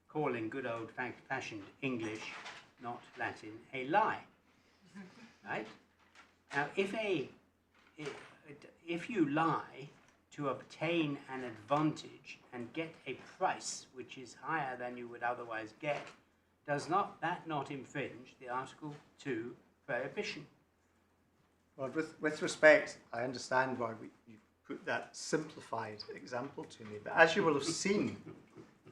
call in good old fashioned English, not Latin, a lie. Right? Now, if you lie to obtain an advantage and get a price which is higher than you would otherwise get, does not that not infringe the Article 2 prohibition? Well, with respect, I understand why you put that simplified example to me, but as you will have seen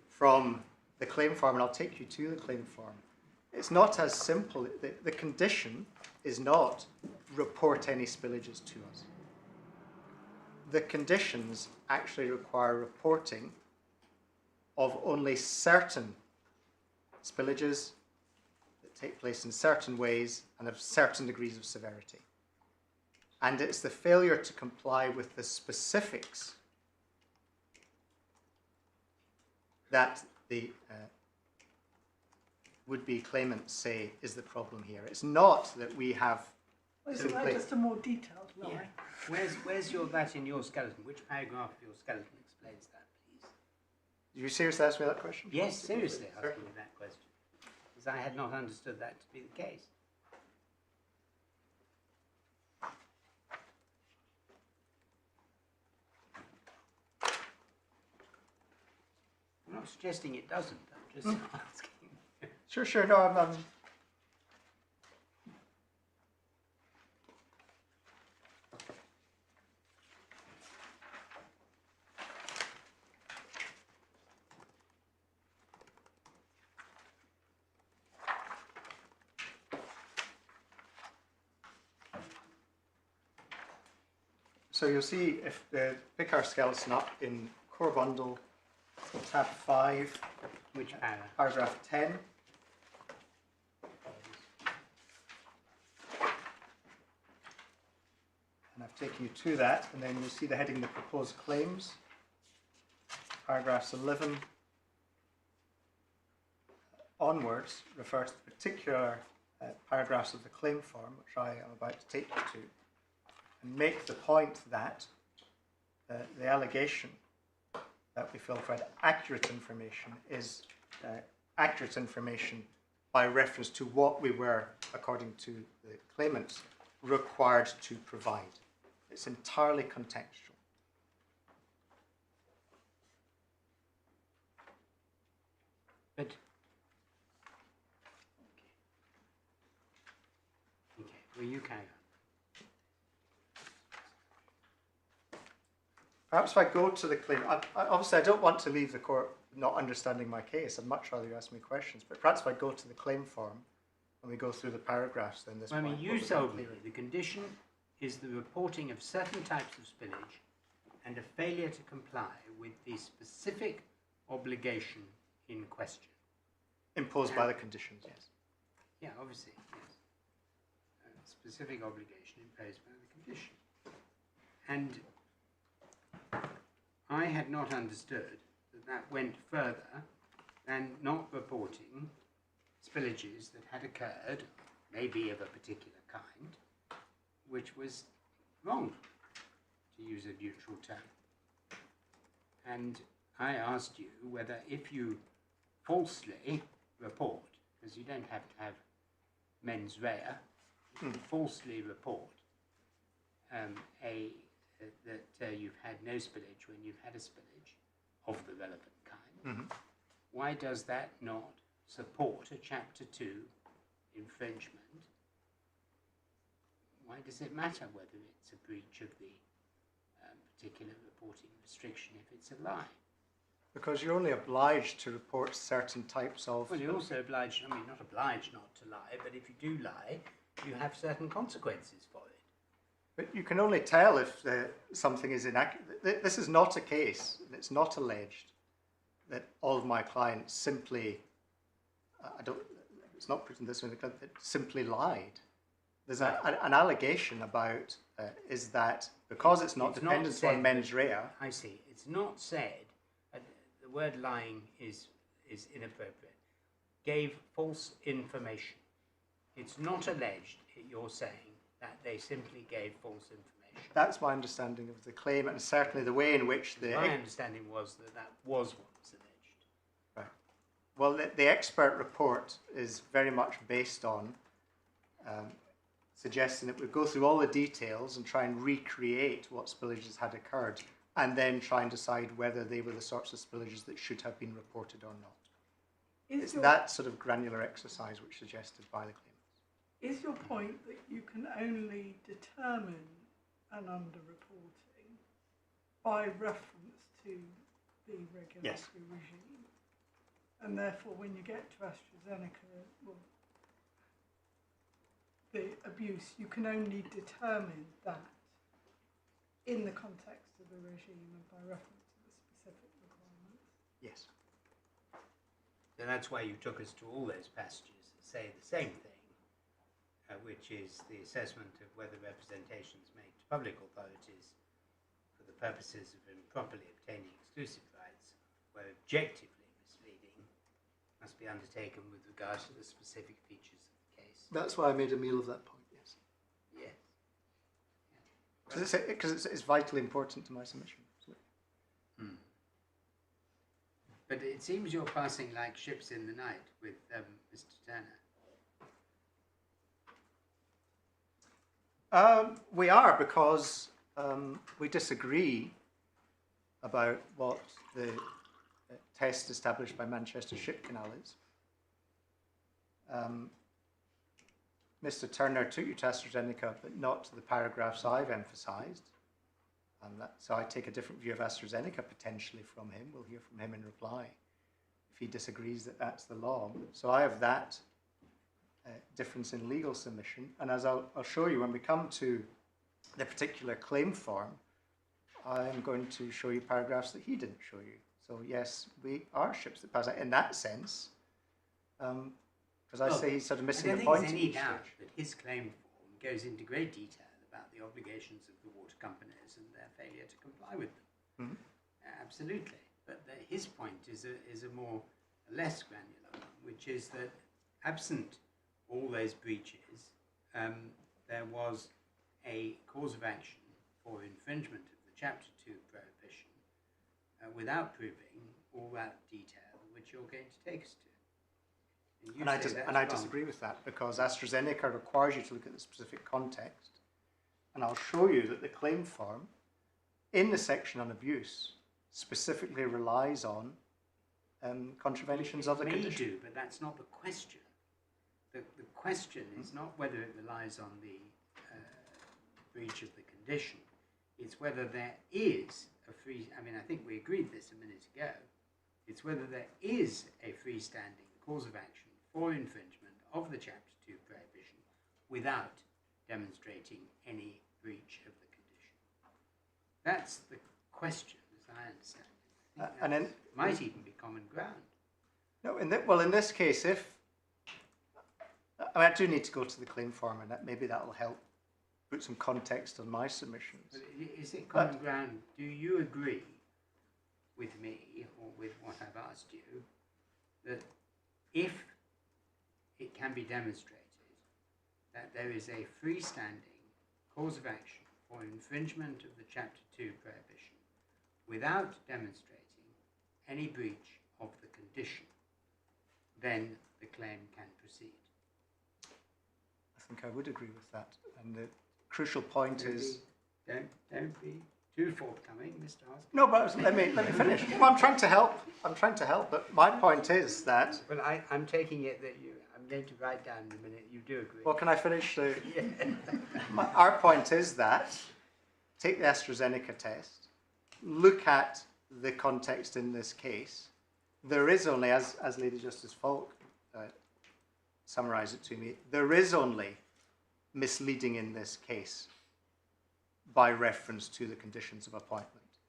from the claim form, and I'll take you to the claim form, it's not as simple. The condition is not report any spillages to us. The conditions actually require reporting of only certain spillages that take place in certain ways and of certain degrees of severity. And it's the failure to comply with the specifics that the would-be claimants say is the problem here. It's not that we have Well, isn't that just a more detailed line? Yeah. Where's that in your skeleton? Which paragraph of your skeleton explains that, please? Did you seriously ask me that question? Yes, seriously asking me that question. Because I had not understood that to be the case. I'm not suggesting it doesn't, I'm just asking. Sure. No, I'm So you'll see if pick our skeleton up in core bundle, tab 5, Which paragraph? paragraph 10. And I've taken you to that, and then you'll see the heading, the proposed claims, paragraphs 11 onwards refer to the particular paragraphs of the claim form, which I am about to take you to, and make the point that the allegation that we feel provide accurate information is accurate information by reference to what we were, according to the claimants, required to provide. It's entirely contextual. But okay, well you carry on. Perhaps if I go to the claim, obviously I don't want to leave the court not understanding my case. I'd much rather you ask me questions. But perhaps if I go to the claim form and we go through the paragraphs, then this. Well, I mean, you told me the condition is the reporting of certain types of spillage and a failure to comply with the specific obligation in question. Imposed by the conditions, yes. Yeah, obviously, yes. A specific obligation imposed by the condition. And I had not understood that that went further than not reporting spillages that had occurred, maybe of a particular kind, which was wrong, to use a neutral term. And I asked you whether if you falsely report, because you don't have to have mens rea, you can falsely report that you've had no spillage when you've had a spillage of the relevant kind. Why does that not support a Chapter 2 infringement? Why does it matter whether it's a breach of the particular reporting restriction if it's a lie? Because you're only obliged to report certain types of... Well, you're also obliged, I mean, not obliged not to lie, but if you do lie, you have certain consequences for it. But you can only tell if something is inaccurate. This is not a case, and it's not alleged that all of my clients simply, it's not put in this way, that simply lied. There's an allegation about, is that because it's not dependent on mens rea. I see. It's not said, the word lying is inappropriate, gave false information. It's not alleged, you're saying, that they simply gave false information. That's my understanding of the claim, and certainly the way in which the... My understanding was that was what was alleged. Right. Well, the expert report is very much based on suggesting that we go through all the details and try and recreate what spillages had occurred and then try and decide whether they were the sorts of spillages that should have been reported or not. It's that sort of granular exercise which is suggested by the claimants. Is your point that you can only determine an underreporting by reference to the regulatory regime? And therefore, when you get to AstraZeneca, well, the abuse, you can only determine that in the context of the regime and by reference to the specific requirements? Yes. So that's why you took us to all those passages that say the same thing, which is the assessment of whether representations made to public authorities for the purposes of improperly obtaining exclusive rights were objectively misleading must be undertaken with regard to the specific features of the case. That's why I made a meal of that point, yes. Yes. Because it's vitally important to my submission. But it seems you're passing like ships in the night with Mr. Turner. We are, because we disagree about what the test established by Manchester Ship Canal is. Mr. Turner took you to AstraZeneca, but not to the paragraphs I've emphasised. So I take a different view of AstraZeneca potentially from him. We'll hear from him in reply if he disagrees that that's the law. So I have that difference in legal submission. And as I'll show you when we come to the particular claim form, I'm going to show you paragraphs that he didn't show you. So yes, we are ships that pass out in that sense. Because I say he's sort of missing a point. I don't think there's any doubt that his claim form goes into great detail about the obligations of the water companies and their failure to comply with them. Mm-hmm. Absolutely. But his point is a less granular one, which is that absent all those breaches, there was a cause of action for infringement of the Chapter 2 prohibition without proving all that detail which you're going to take us to. And I disagree with that, because AstraZeneca requires you to look at the specific context. And I'll show you that the claim form in the section on abuse specifically relies on contraventions of the condition. It may do, but that's not the question. The question is not whether it relies on the breach of the condition. It's whether there is a I think we agreed this a minute ago. It's whether there is a freestanding cause of action for infringement of the Chapter 2 prohibition without demonstrating any breach of the condition. That's the question, as I understand it. And then might even be common ground. No, in this case, I do need to go to the claim form, and maybe that will help put some context on my submissions. But is it common ground? Do you agree with me, or with what I've asked you, that if it can be demonstrated that there is a freestanding cause of action for infringement of the Chapter 2 prohibition without demonstrating any breach of the condition, then the claim can proceed? I think I would agree with that. And the crucial point is... Don't be too forthcoming, Mr. Hoskin. No, but let me finish. Well, I'm trying to help. But my point is that... Well, I'm taking it that I'm going to write down in a minute you do agree. Well, can I finish? Yeah. Our point is that take the AstraZeneca test, look at the context in this case. There is only, as Lady Justice Falk summarised it to me, there is only misleading in this case by reference to the conditions of appointment.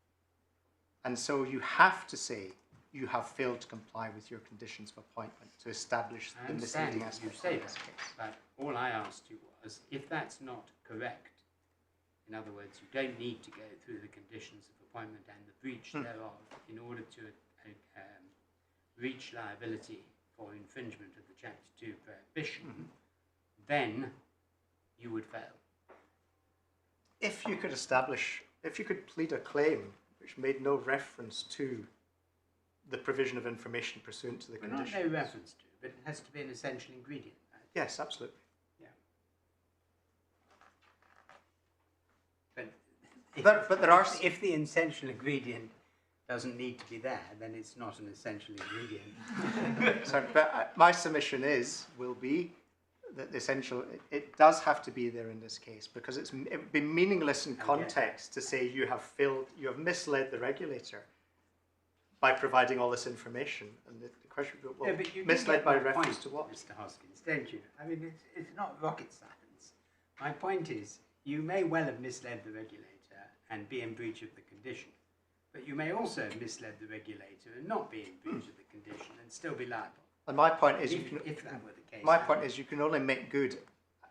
And so you have to say you have failed to comply with your conditions of appointment to establish the misleading aspect of this case. But all I asked you was, if that's not correct, in other words, you don't need to go through the conditions of appointment and the breach thereof in order to reach liability for infringement of the Chapter 2 prohibition, then you would fail. If you could plead a claim which made no reference to the provision of information pursuant to the conditions. Not no reference to, but it has to be an essential ingredient, right? Yes, absolutely. Yeah. But But there are if the essential ingredient doesn't need to be there, then it's not an essential ingredient. sorry, but my submission will be that the essential, it does have to be there in this case, because it would be meaningless in context to say you have misled the regulator by providing all this information. And the question would be, well, but you misled get by my reference point, to what? Mr. Hoskins, don't you? I mean, it's not rocket science. My point is, you may well have misled the regulator and be in breach of the condition, but you may also have misled the regulator and not be in breach of the condition and still be liable. And my point is, if that were the case. my point is, you can only make good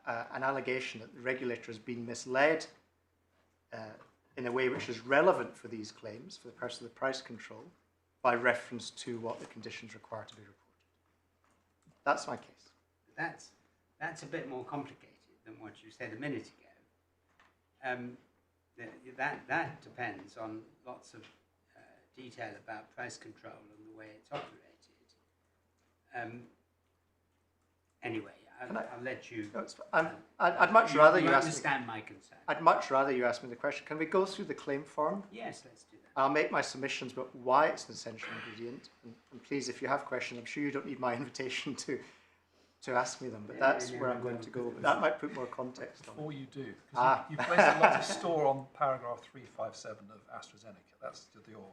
an allegation that the regulator has been misled in a way which is relevant for these claims, for the purpose of the price control, by reference to what the conditions require to be reported. That's my case. That's a bit more complicated than what you said a minute ago. That depends on lots of detail about price control and the way it's operated. Anyway, I'll let you. No, I'd much rather you ask me. Understand my concern. I'd much rather you ask me the question. Can we go through the claim form? Yes, let's do that. I'll make my submissions about why it's an essential ingredient. And please, if you have questions, I'm sure you don't need my invitation to ask me them, but that's where I'm going to go. But that might put more context on it. Before you do, because you place a lot of store on paragraph 357 of AstraZeneca. That's your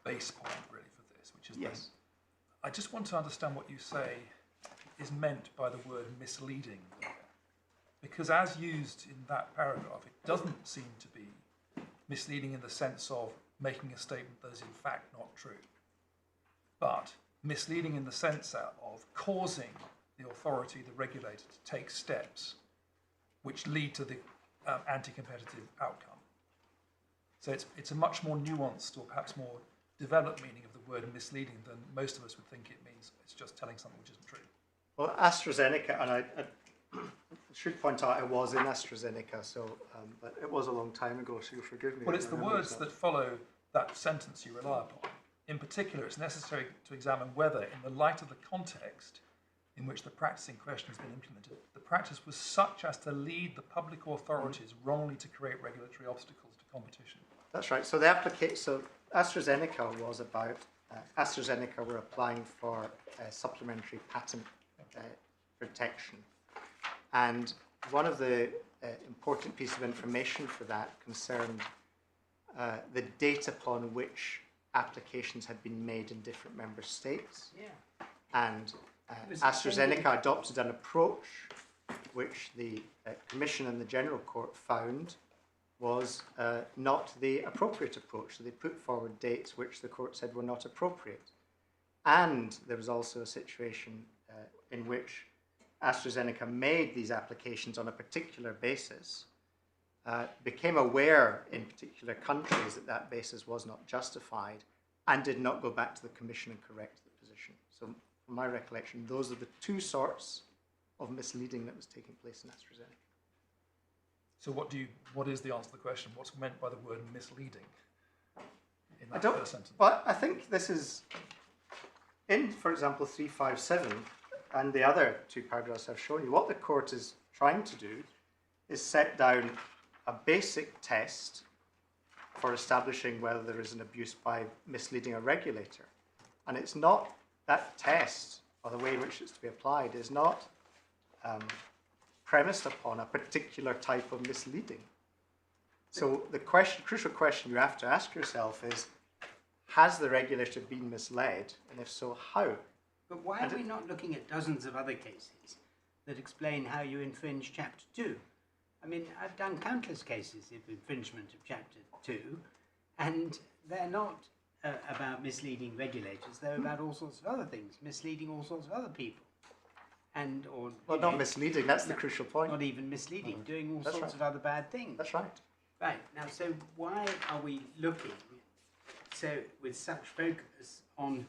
base point, really, for this, which is Yes. I just want to understand what you say is meant by the word misleading there. Because as used in that paragraph, it doesn't seem to be misleading in the sense of making a statement that is in fact not true, but misleading in the sense of causing the authority, the regulator, to take steps which lead to the anti-competitive outcome. So it's a much more nuanced or perhaps more developed meaning of the word misleading than most of us would think it means. It's just telling something which isn't true. Well, AstraZeneca, and I should point out I was in AstraZeneca, so but it was a long time ago, so you'll forgive me. Well, it's the words that follow that sentence you rely upon. In particular, it's necessary to examine whether, in the light of the context in which the practice in question has been implemented, the practice was such as to lead the public authorities wrongly to create regulatory obstacles to competition. That's right. So so AstraZeneca was about AstraZeneca were applying for supplementary patent protection, and one of the important pieces of information for that concerned the date upon which applications had been made in different member states. Yeah. And AstraZeneca adopted an approach which the Commission and the General Court found was not the appropriate approach. So they put forward dates which the court said were not appropriate. And there was also a situation in which AstraZeneca made these applications on a particular basis, became aware in particular countries that that basis was not justified, and did not go back to the Commission and correct the position. So from my recollection, those are the two sorts of misleading that was taking place in AstraZeneca. So what is the answer to the question? What's meant by the word misleading in that first sentence? But I think this is in, for example, 357 and the other two paragraphs I've shown you. What the court is trying to do is set down a basic test for establishing whether there is an abuse by misleading a regulator. And it's not, that test, or the way in which it's to be applied, is not premised upon a particular type of misleading. So the crucial question you have to ask yourself is, has the regulator been misled? And if so, how? But why are we not looking at dozens of other cases that explain how you infringe Chapter 2? I mean, I've done countless cases of infringement of Chapter 2, and they're not about misleading regulators. They're about all sorts of other things, misleading all sorts of other people. Well, not misleading, that's the crucial point. Not even misleading, doing all That's sorts right. of other bad things. That's right. Right, now, so why are we looking with such focus on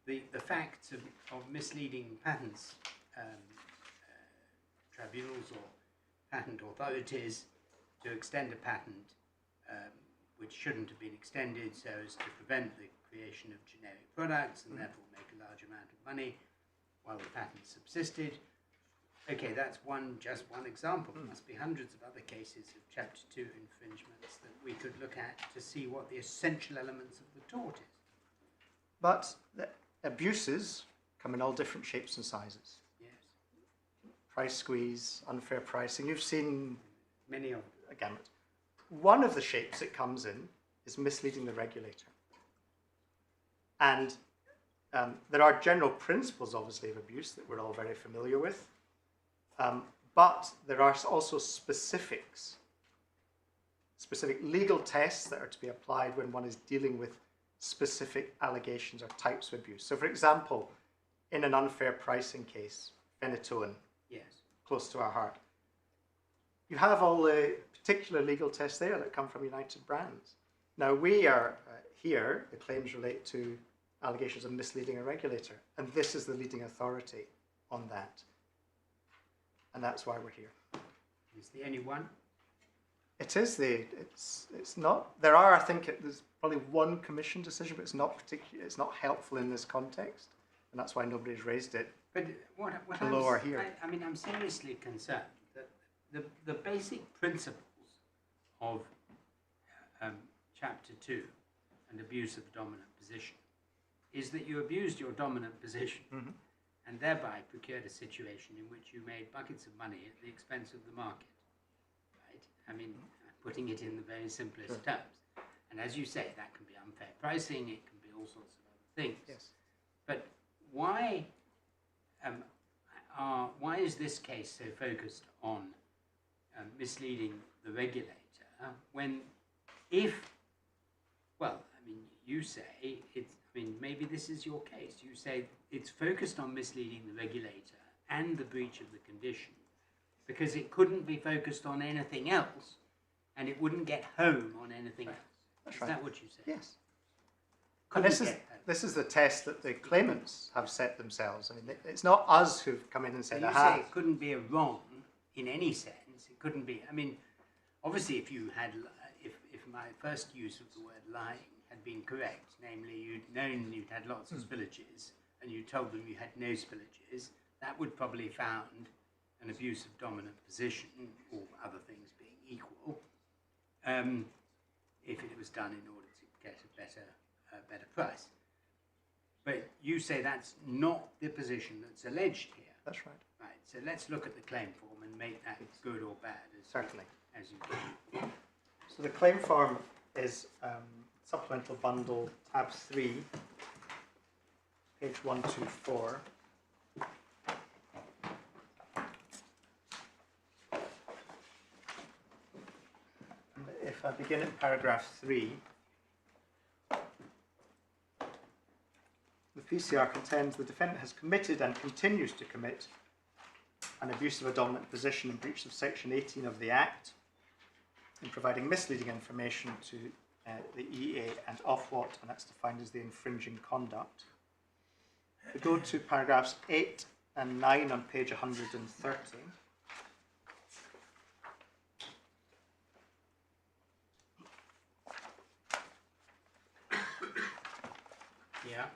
the facts of misleading patents tribunals or patent authorities to extend a patent which shouldn't have been extended so as to prevent the creation of generic products and therefore make a large amount of money while the patent subsisted, Okay, that's just one example. There must be hundreds of other cases of Chapter 2 infringements that we could look at to see what the essential elements of the tort is. But the abuses come in all different shapes and sizes. Yes. Price squeeze, unfair pricing. You've seen Many of them. a gamut. One of the shapes it comes in is misleading the regulator. And there are general principles, obviously, of abuse that we're all very familiar with. But there are also specific legal tests that are to be applied when one is dealing with specific allegations or types of abuse. So, for example, in an unfair pricing case, Phenytoin, Yes. close to our heart, you have all the particular legal tests there that come from United Brands. Now, we are here, the claims relate to allegations of misleading a regulator, and this is the leading authority on that. And that's why we're here. Is the only one? It is it's not, there are, I think, there's probably one commission decision, but it's not helpful in this context, and that's why nobody's raised it. But what Below or here. I mean, I'm seriously concerned that the basic principles of Chapter 2 and abuse of the dominant position is that you abused your dominant position and thereby procured a situation in which you made buckets of money at the expense of the market. Right? I mean, putting it in the very simplest terms. And as you say, that can be unfair pricing, it can be all sorts of other things. Yes. But why is this case so focused on misleading the regulator when you say maybe this is your case. You say it's focused on misleading the regulator and the breach of the condition because it couldn't be focused on anything else and it wouldn't get home on anything else. That's Is right. that what you say? Yes. And Couldn't get home. this is the test that the claimants have set themselves. I mean, it's not us who've come in and said, You aha. say it couldn't be a wrong in any sense. It couldn't be. I mean, obviously, if my first use of the word lying had been correct, namely you'd known you'd had lots of spillages and you told them you had no spillages, that would probably found an abuse of dominant position, or other things being equal, if it was done in order to get a better price. But you say that's not the position that's alleged here. That's right. Right, so let's look at the claim form and make that good or bad Certainly. as you can. So the claim form is supplemental bundle tab 3, page 124. And if I begin at paragraph 3, the PCR contends the defendant has committed and continues to commit an abuse of a dominant position in breach of section 18 of the Act in providing misleading information to the EA and Ofwat, and that's defined as the infringing conduct. We go to paragraphs 8 and 9 on page 130. Yeah.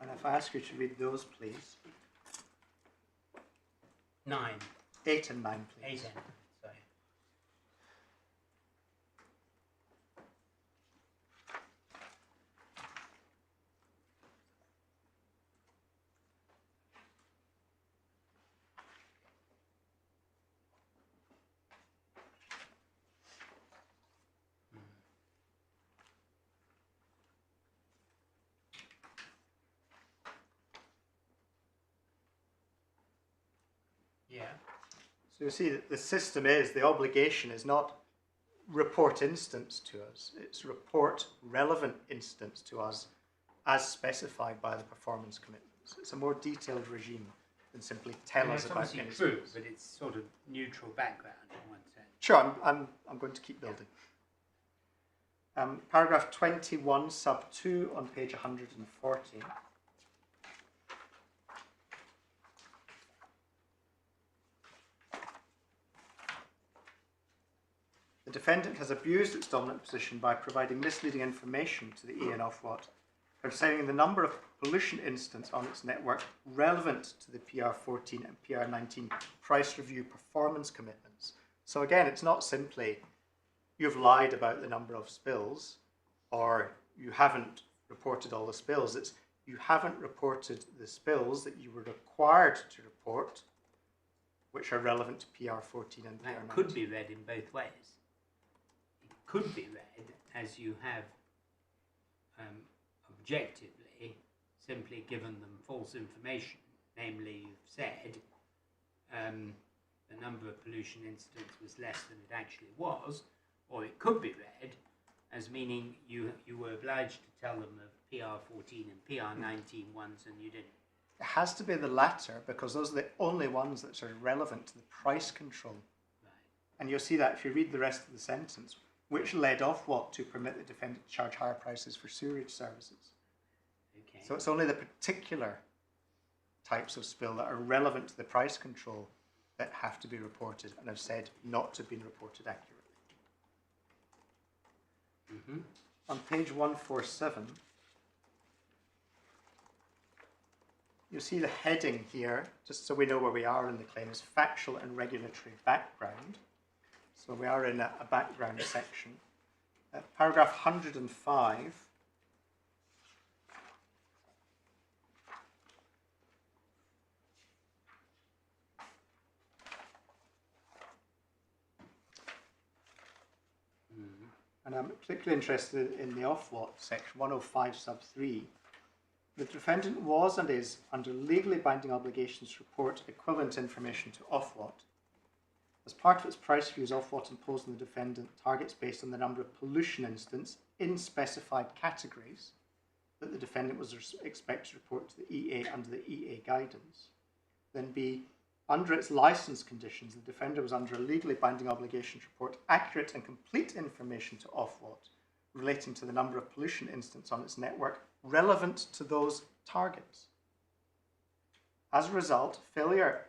And if I ask you to read those, please. 9. 8 and 9, 8 please. Sorry. Yeah. So you see that the system is, the obligation is not report instance to us, it's report relevant instance to us as specified by the performance commitments. It's a more detailed regime than simply tell us about It's any obviously true, instance. but it's sort of neutral background in one sense. Sure, I'm going to keep building. Paragraph 21, sub 2 on page 140. The defendant has abused its dominant position by providing misleading information to the EA and Ofwat concerning the number of pollution incidents on its network relevant to the PR14 and PR19 price review performance commitments. So again, it's not simply you've lied about the number of spills or you haven't reported all the spills. It's you haven't reported the spills that you were required to report, which are relevant to PR14 and PR19. That could be read in both ways. It could be read as you have objectively simply given them false information, namely you've said the number of pollution incidents was less than it actually was, or it could be read as meaning you were obliged to tell them of PR14 and PR19 ones and you didn't. It has to be the latter because those are the only ones that are relevant to the price control. Right. And you'll see that if you read the rest of the sentence, which led Ofwat to permit the defendant to charge higher prices for sewerage services. Okay. So it's only the particular types of spill that are relevant to the price control that have to be reported and have said not to have been reported accurately. Mm-hmm. On page 147, you'll see the heading here, just so we know where we are in the claim, is factual and regulatory background. So we are in a background section. Paragraph 105. And I'm particularly interested in the Ofwat section 105 sub 3. The defendant was and is under legally binding obligations to report equivalent information to Ofwat. As part of its price reviews, Ofwat imposed on the defendant targets based on the number of pollution incidents in specified categories that the defendant was expected to report to the EA under the EA guidance. Then B, under its licence conditions, the defender was under a legally binding obligation to report accurate and complete information to Ofwat relating to the number of pollution incidents on its network relevant to those targets. As a result, failure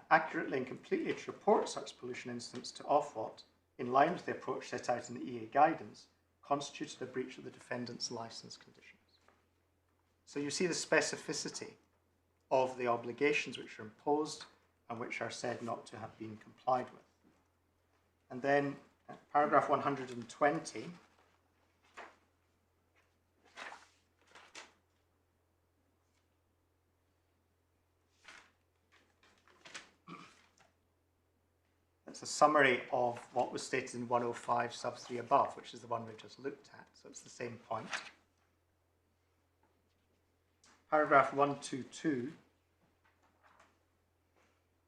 accurately and completely to report such pollution incidents to Ofwat in line with the approach set out in the EA guidance constituted a breach of the defendant's licence conditions. So you see the specificity of the obligations which are imposed and which are said not to have been complied with. And then paragraph 120 it's a summary of what was stated in 105 sub 3 above, which is the one we just looked at, so it's the same point. Paragraph 122,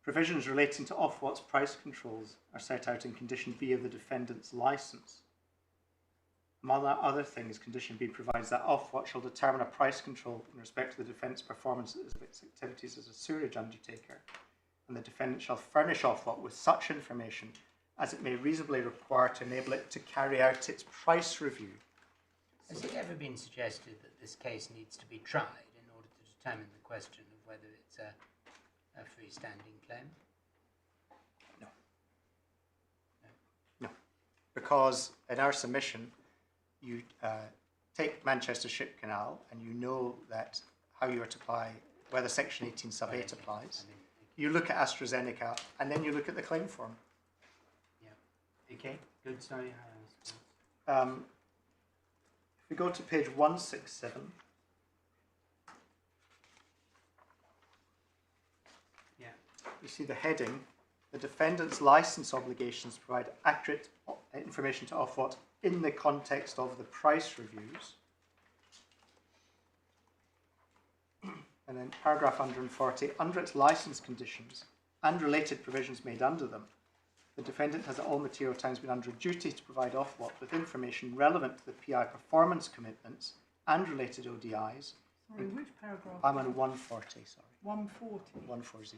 provisions relating to Ofwat's price controls are set out in condition B of the defendant's licence. Among other things, condition B provides that Ofwat shall determine a price control in respect to the defendant's performance of its activities as a sewerage undertaker, and the defendant shall furnish Ofwat with such information as it may reasonably require to enable it to carry out its price review. Has it ever been suggested that this case needs to be tried in order to determine the question of whether it's a freestanding claim? No. No. Because in our submission, you take Manchester Ship Canal and you know that how you are to apply, whether Section 18 sub 8 applies. You look at AstraZeneca and then you look at the claim form. Yeah. Okay, good, sorry. If we go to page 167, yeah, you see the heading, the defendant's licence obligations provide accurate information to Ofwat in the context of the price reviews. And then paragraph 140, under its licence conditions and related provisions made under them, the defendant has at all material times been under a duty to provide Ofwat with information relevant to the PI performance commitments and related ODIs. Sorry, which paragraph? I'm on 140, sorry. 140. 140.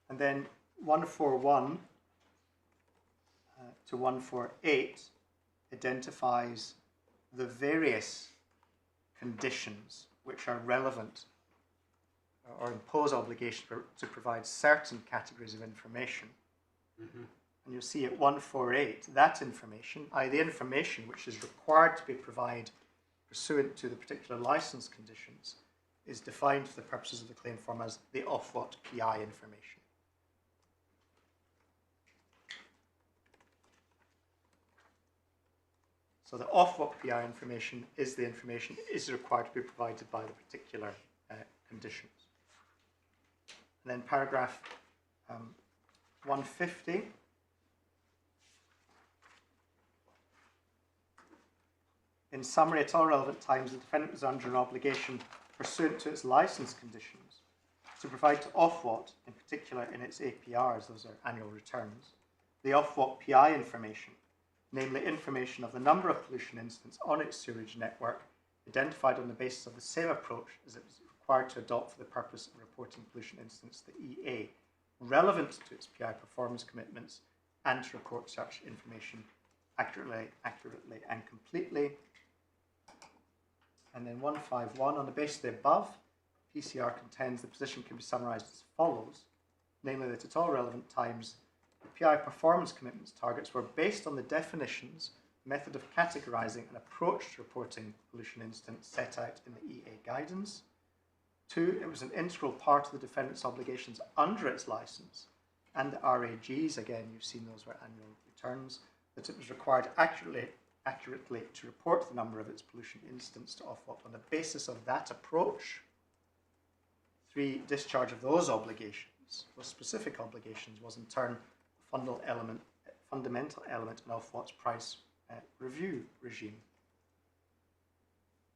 And then 141 to 148 identifies the various conditions which are relevant or impose obligation to provide certain categories of information. And you'll see at 148, that information, i.e. the information which is required to be provided pursuant to the particular license conditions, is defined for the purposes of the claim form as the Ofwat PI information. So the Ofwat PI information is the information is required to be provided by the particular conditions. And then paragraph 150. In summary, at all relevant times, the defendant was under an obligation pursuant to its license conditions to provide to Ofwat, in particular in its APRs, those are annual returns, the Ofwat PI information, namely information of the number of pollution incidents on its sewerage network, identified on the basis of the same approach as it was required to adopt for the purpose of reporting pollution incidents to the EA, relevant to its PI performance commitments, and to report such information accurately and completely. And then 151, on the basis of the above, PCR contends the position can be summarised as follows, namely that at all relevant times, the PI performance commitments targets were based on the definitions, method of categorising and approach to reporting pollution incidents set out in the EA guidance. 2, it was an integral part of the defendant's obligations under its licence, and the RAGs, again you've seen those were annual returns, that it was required accurately to report the number of its pollution incidents to Ofwat on the basis of that approach. 3, discharge of those obligations, those specific obligations, was in turn a fundamental element in Ofwat's price review regime.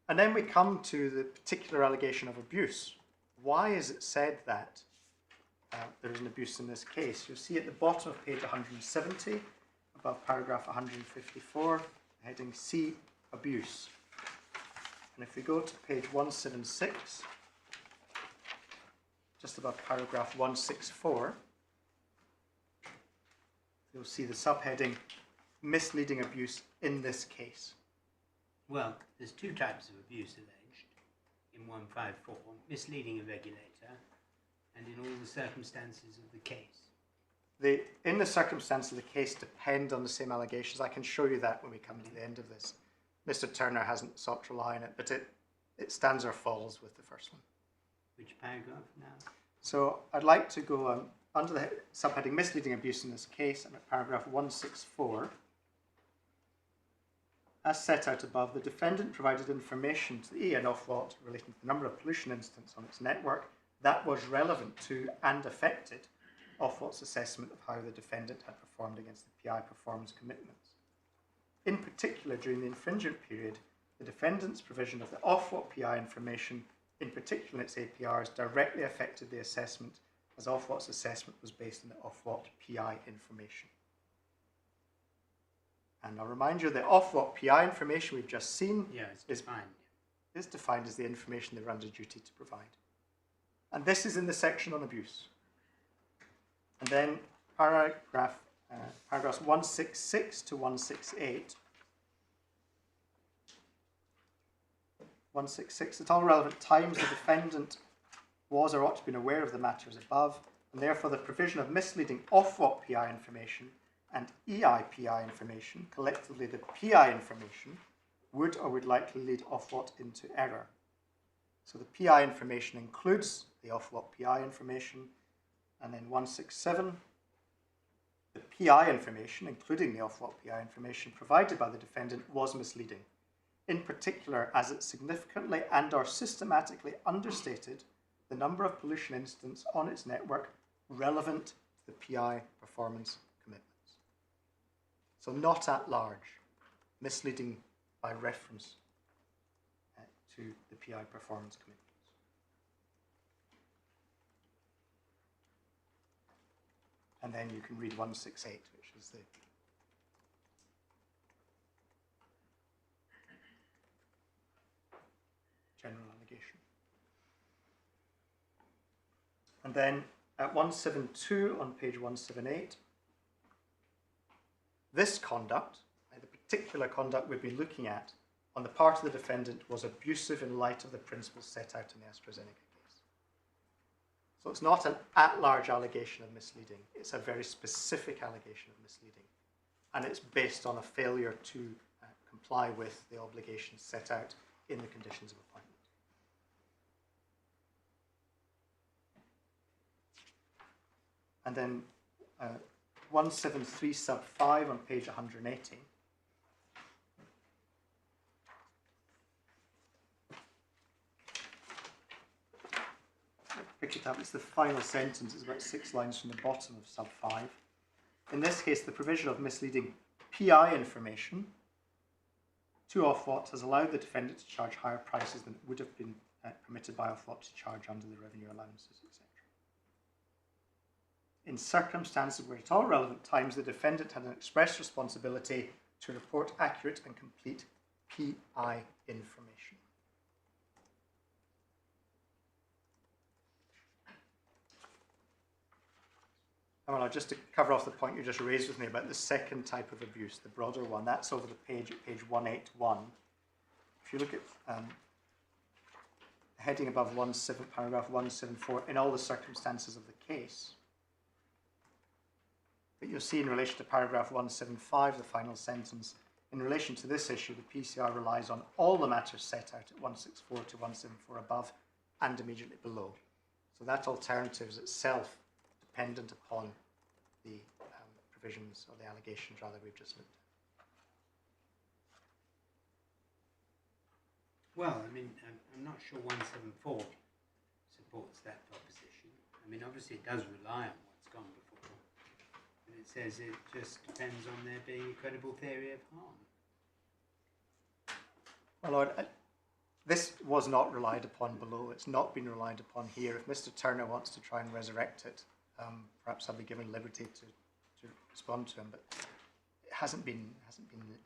And then we come to the particular allegation of abuse. Why is it said that there is an abuse in this case? You'll see at the bottom of page 170, above paragraph 154, heading C, abuse. And if we go to page 176, just above paragraph 164, you'll see the subheading, misleading abuse in this case. Well, there's two types of abuse alleged in 154, misleading a regulator and in all the circumstances of the case. In the circumstances of the case depend on the same allegations. I can show you that when we come to the end of this. Mr. Turner hasn't sought to rely on it, but it stands or falls with the first one. Which paragraph now? So I'd like to go under the subheading misleading abuse in this case. I'm at paragraph 164. As set out above, the defendant provided information to the EA and Ofwat relating to the number of pollution incidents on its network that was relevant to and affected Ofwat's assessment of how the defendant had performed against the PI performance commitments. In particular, during the infringement period, the defendant's provision of the Ofwat PI information, in particular in its APRs, directly affected the assessment, as Ofwat's assessment was based on the Ofwat PI information. And I'll remind you the Ofwat PI information we've just seen is defined as the information they're under duty to provide. And this is in the section on abuse. And then paragraphs 166 to 168. 166, at all relevant times the defendant was or ought to have been aware of the matters above, and therefore the provision of misleading Ofwat PI information and EIPI information, collectively the PI information, would or would likely lead Ofwat into error. So the PI information includes the Ofwat PI information, and then 167, the PI information, including the Ofwat PI information provided by the defendant, was misleading, in particular as it significantly and or systematically understated the number of pollution incidents on its network relevant to the PI performance commitments. So not at large, misleading by reference to the PI performance commitments. And then you can read 168, which is the general allegation. And then at 172 on page 178, this conduct, the particular conduct we've been looking at on the part of the defendant, was abusive in light of the principles set out in the AstraZeneca case. So it's not an at-large allegation of misleading, it's a very specific allegation of misleading. And it's based on a failure to comply with the obligations set out in the conditions of appointment. And then 173 sub 5 on page 180. Pick it up, it's the final sentence, it's about 6 lines from the bottom of sub 5. In this case, the provision of misleading PI information to Ofwat has allowed the defendant to charge higher prices than would have been permitted by Ofwat to charge under the revenue allowances, etc. In circumstances where at all relevant times the defendant had an express responsibility to report accurate and complete PI information. Well, just to cover off the point you just raised with me about the second type of abuse, the broader one, that's over the page at page 181. If you look at heading above paragraph 174, in all the circumstances of the case, but you'll see in relation to paragraph 175, the final sentence, in relation to this issue, the PCR relies on all the matters set out at 164 to 174 above and immediately below. So that alternative is itself dependent upon the provisions or the allegations rather we've just looked at. Well, I mean, I'm not sure 174 supports that proposition. I mean, obviously it does rely on what's gone before, but it says it just depends on there being a credible theory of harm. Well, Lord, this was not relied upon below. It's not been relied upon here. If Mr. Turner wants to try and resurrect it, perhaps I'll be given liberty to respond to him, but it hasn't been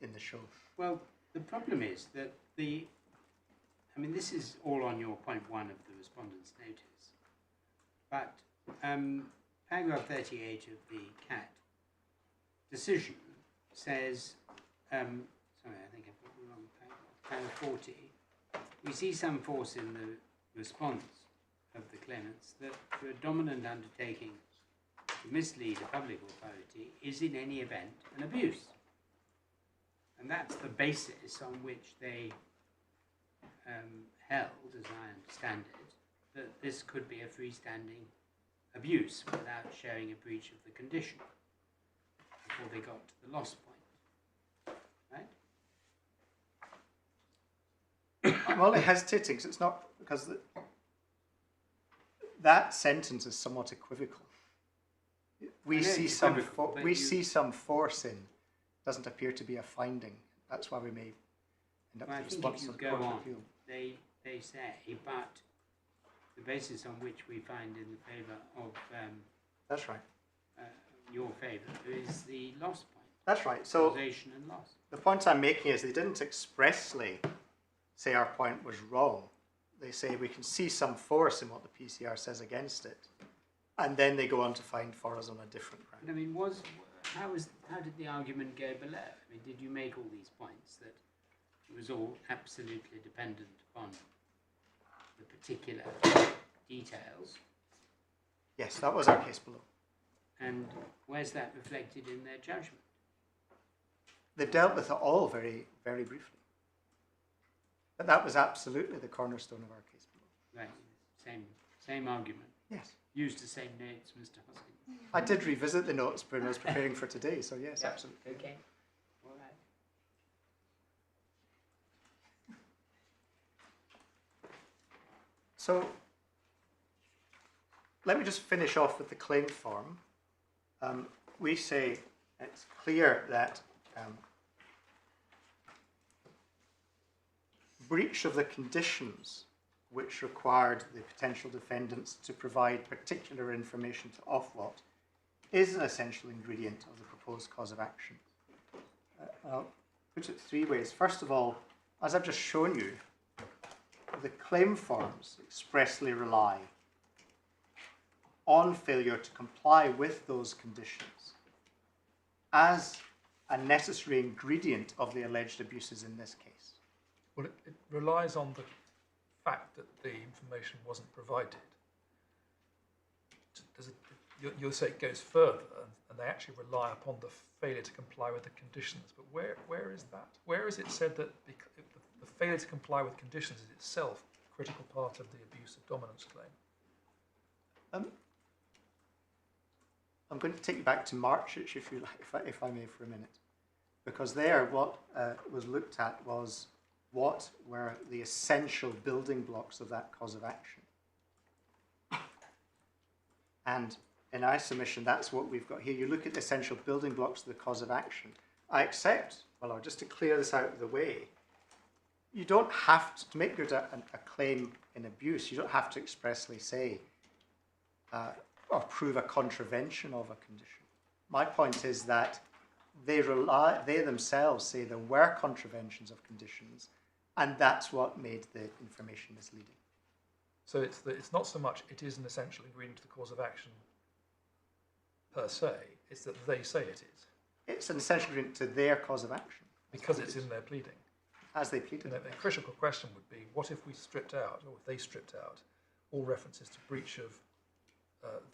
in the show. Well, the problem is that this is all on your point 1 of the respondent's notice, but paragraph 38 of the CAT decision says, sorry, I think I've got the wrong paragraph 40, we see some force in the response of the claimants that the dominant undertaking to mislead a public authority is in any event an abuse. And that's the basis on which they held, as I understand it, that this could be a freestanding abuse without showing a breach of the condition before they got to the loss point. Right? I'm only hesitating because it's not because that sentence is somewhat equivocal. We see some force in. Doesn't appear to be a finding. That's why we may end up with a response of the Court of Appeal. They say, but the basis on which we find in the favour of that's right. Your favour is the loss point. That's right. So causation and loss. The point I'm making is they didn't expressly say our point was wrong. They say we can see some force in what the PCR says against it, and then they go on to find for us on a different ground. But I mean, how did the argument go below? I mean, did you make all these points that it was all absolutely dependent upon the particular details? Yes, that was our case below. And where's that reflected in their judgment? They've dealt with it all very, very briefly. But that was absolutely the cornerstone of our case below. Right, same argument. Yes. Used the same notes, Mr. Hoskins. I did revisit the notes when I was preparing for today, so yes, yeah, absolutely. Okay, all right. So let me just finish off with the claim form. We say it's clear that breach of the conditions which required the potential defendants to provide particular information to Ofwat is an essential ingredient of the proposed cause of action. I'll put it 3 ways. First of all, as I've just shown you, the claim forms expressly rely on failure to comply with those conditions as a necessary ingredient of the alleged abuses in this case. Well, it relies on the fact that the information wasn't provided. And that, in a sense, is the you'll say it goes further, and they actually rely upon the failure to comply with the conditions. But where is that? Where is it said that the failure to comply with conditions is itself a critical part of the abuse of dominance claim? I'm going to take you back to March, if you like, if I may, for a minute, because there what was looked at was what were the essential building blocks of that cause of action. And in our submission, that's what we've got here. You look at the essential building blocks of the cause of action. I accept, well, just to clear this out of the way, you don't have to make good a claim in abuse, you don't have to expressly say or prove a contravention of a condition. My point is that they themselves say there were contraventions of conditions, and that's what made the information misleading. So it's not so much it is an essential ingredient to the cause of action per se, it's that they say it is. It's an essential ingredient to their cause of action. Because it's in their pleading. As they pleaded. The critical question would be, what if we stripped out, or if they stripped out, all references to breach of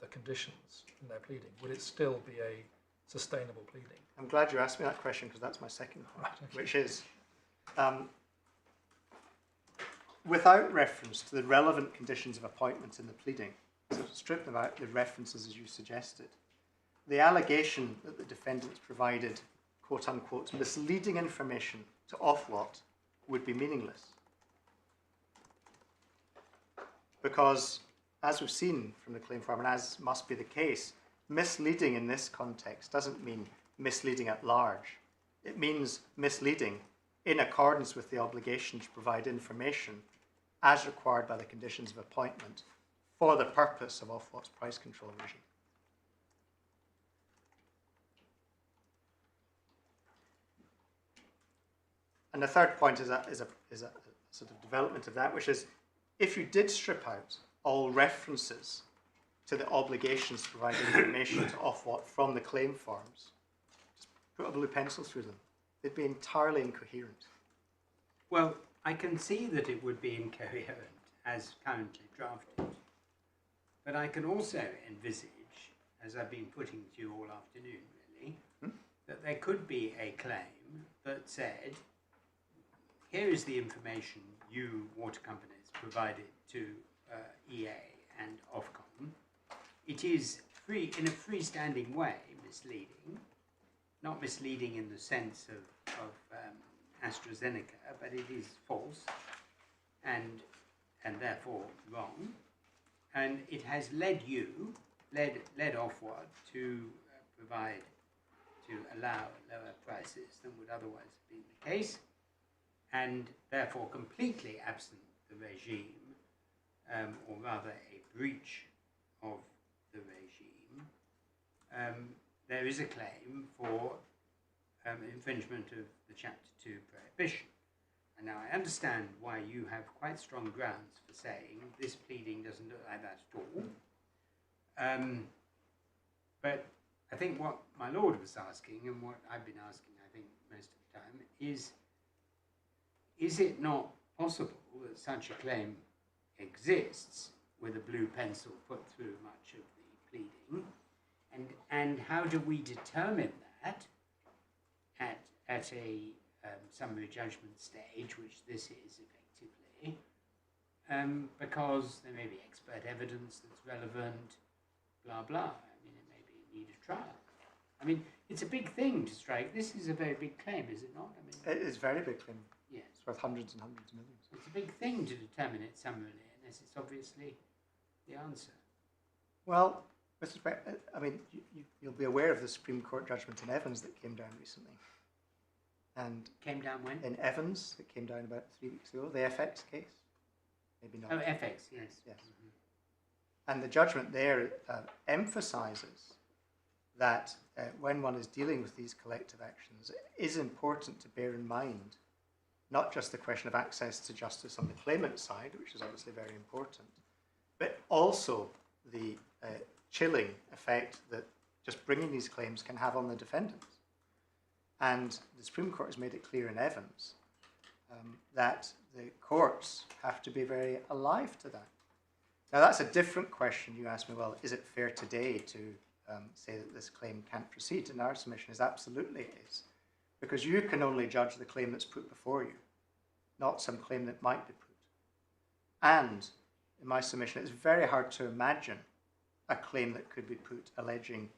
the conditions in their pleading? Would it still be a sustainable pleading? I'm glad you asked me that question, because that's my second point, which is, without reference to the relevant conditions of appointment in the pleading, so strip them out, the references as you suggested, the allegation that the defendants provided, quote unquote, misleading information to Ofwat would be meaningless. Because, as we've seen from the claim form, and as must be the case, misleading in this context doesn't mean misleading at large. It means misleading in accordance with the obligation to provide information as required by the conditions of appointment for the purpose of Ofwat's price control regime. And the third point is a sort of development of that, which is, if you did strip out all references to the obligations to provide information to Ofwat from the claim forms, just put a blue pencil through them, they'd be entirely incoherent. Well, I can see that it would be incoherent as currently drafted, but I can also envisage, as I've been putting to you all afternoon really, that there could be a claim that said, here is the information you water companies provided to EA and Ofcom. It is free, in a freestanding way, misleading, not misleading in the sense of AstraZeneca, but it is false and therefore wrong, and it has led Ofwat to allow lower prices than would otherwise have been the case, and therefore completely absent the regime, or rather a breach of the regime. There is a claim for infringement of the Chapter 2 prohibition. And now I understand why you have quite strong grounds for saying this pleading doesn't look like that at all. But I think what my Lord was asking, and what I've been asking, I think, most of the time, is it not possible that such a claim exists with a blue pencil put through much of the pleading? And how do we determine that at a summary judgment stage, which this is effectively, because there may be expert evidence that's relevant, blah, blah. I mean, it may be in need of trial. I mean, it's a big thing to strike. This is a very big claim, is it not? I mean, it is a very big claim. Yes. It's worth hundreds and hundreds of millions. It's a big thing to determine it summarily, unless it's obviously the answer. Well, with respect, I mean, you'll be aware of the Supreme Court judgment in Evans that came down recently. And Came down when? in Evans, it came down about 3 weeks ago, the FX case. Maybe not. Oh, FX, yes. Yes. And the judgment there emphasises that when one is dealing with these collective actions, it is important to bear in mind not just the question of access to justice on the claimant side, which is obviously very important, but also the chilling effect that just bringing these claims can have on the defendants. And the Supreme Court has made it clear in Evans that the courts have to be very alive to that. Now that's a different question. You asked me, well, is it fair today to say that this claim can't proceed? And our submission is absolutely it is. Because you can only judge the claim that's put before you, not some claim that might be put. And in my submission, it's very hard to imagine a claim that could be put alleging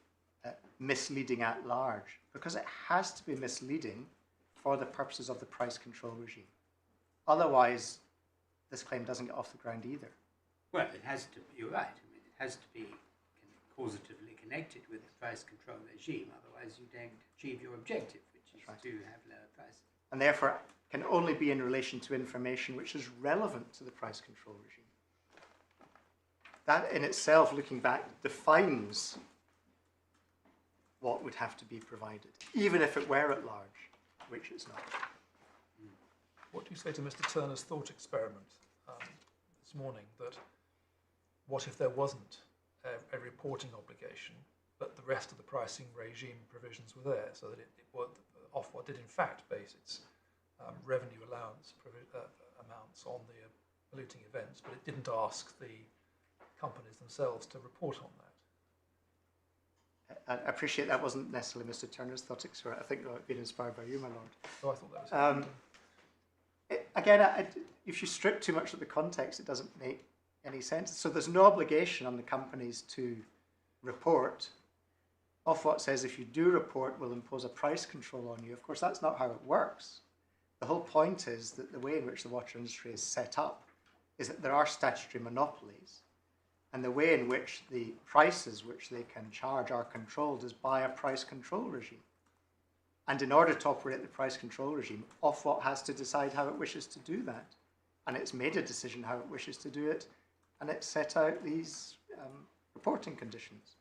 misleading at large, because it has to be misleading for the purposes of the price control regime. Otherwise, this claim doesn't get off the ground either. Well, it has to, you're right, I mean, it has to be causatively connected with the price control regime, otherwise you don't achieve your objective, which is to have lower prices. And therefore can only be in relation to information which is relevant to the price control regime. That in itself, looking back, defines what would have to be provided, even if it were at large, which it's not. What do you say to Mr. Turner's thought experiment this morning, that what if there wasn't a reporting obligation, but the rest of the pricing regime provisions were there, so that Ofwat did in fact base its revenue allowance amounts on the polluting events, but it didn't ask the companies themselves to report on that? I appreciate that wasn't necessarily Mr. Turner's thought experiment. I think it might have been inspired by you, my lord. So I thought that was Again, if you strip too much of the context, it doesn't make any sense. So there's no obligation on the companies to report. Ofwat says if you do report, we'll impose a price control on you. Of course, that's not how it works. The whole point is that the way in which the water industry is set up is that there are statutory monopolies, and the way in which the prices which they can charge are controlled is by a price control regime. And in order to operate the price control regime, Ofwat has to decide how it wishes to do that. And it's made a decision how it wishes to do it, and it's set out these reporting conditions.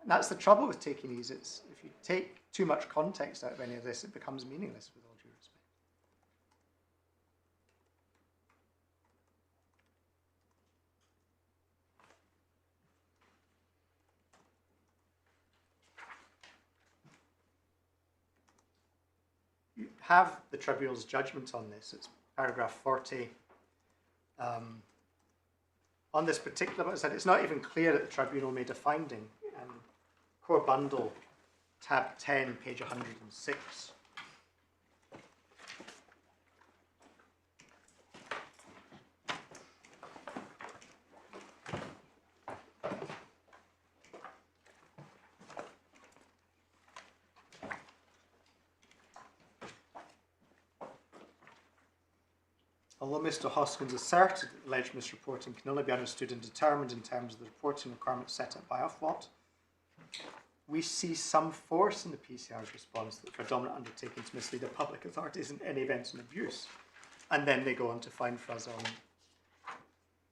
And that's the trouble with taking these. It's, if you take too much context out of any of this, it becomes meaningless, with all due respect. You have the Tribunal's judgment on this. It's paragraph 40. On this particular one, it's not even clear that the Tribunal made a finding. Core Bundle, tab 10, page 106. Although Mr. Hoskins asserted that alleged misreporting can only be understood and determined in terms of the reporting requirements set up by Ofwat, we see some force in the PCR's response that for a dominant undertaking to mislead a public authority isn't any event in abuse. And then they go on to find for us on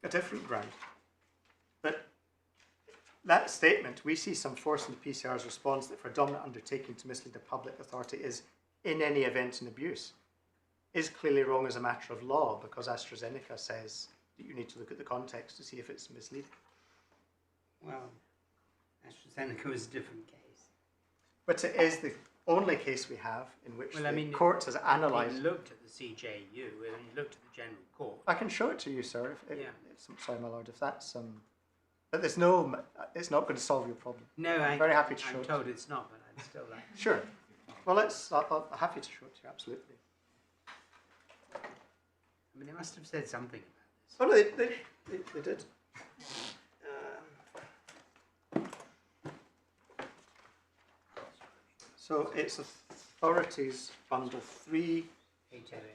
a different ground. But that statement, we see some force in the PCR's response that for a dominant undertaking to mislead a public authority is in any event in abuse, is clearly wrong as a matter of law, because AstraZeneca says that you need to look at the context to see if it's misleading. Well, AstraZeneca was a different case. But it is the only case we have in which the court has analysed. He looked at the CJU, and he looked at the General Court. I can show it to you, sir. Sorry, my lord, if that's but there's no. It's not going to solve your problem. No, I'm very happy to show it. I'm told it's not, but I'd still like. Sure. Well, I'm happy to show it to you. Absolutely. I mean, they must have said something about this. Oh, no, they did. So it's Authorities Bundle 3,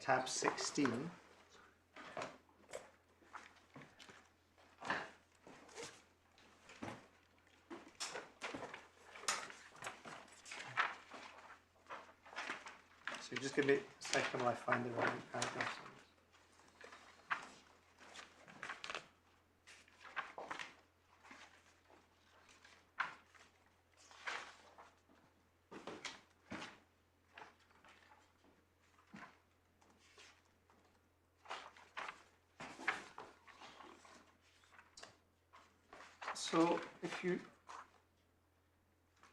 tab 16. So just give me a second while I find the right paragraphs. So if you,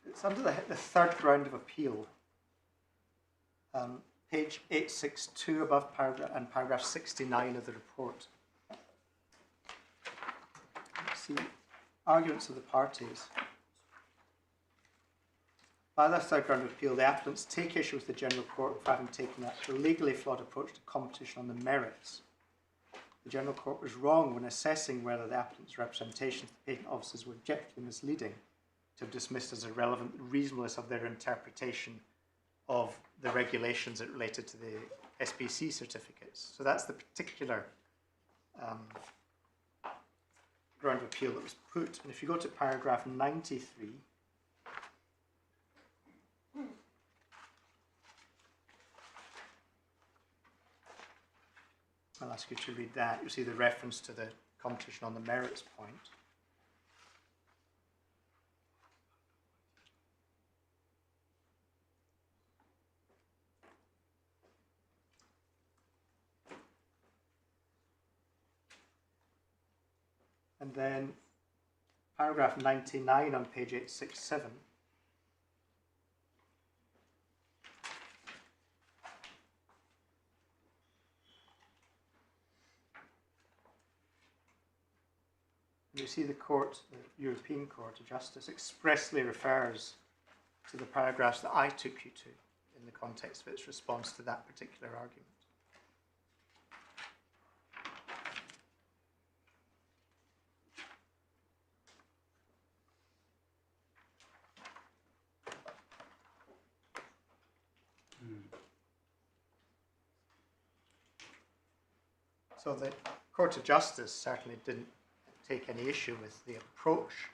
it's under the third ground of appeal, page 862 above paragraph 69 of the report. see, arguments of the parties. By this third ground of appeal, the appellants take issue with the General Court for having taken a legally flawed approach to competition on the merits. The General Court was wrong when assessing whether the appellant's representation to the patent officers were objectively misleading to have dismissed as irrelevant the reasonableness of their interpretation of the regulations that related to the SPC certificates. So that's the particular ground of appeal that was put. And if you go to paragraph 93, I'll ask you to read that. You'll see the reference to the competition on the merits point. And then paragraph 99 on page 867. You see the court, the European Court of Justice, expressly refers to the paragraphs that I took you to in the context of its response to that particular argument. So the Court of Justice certainly didn't take any issue with the approach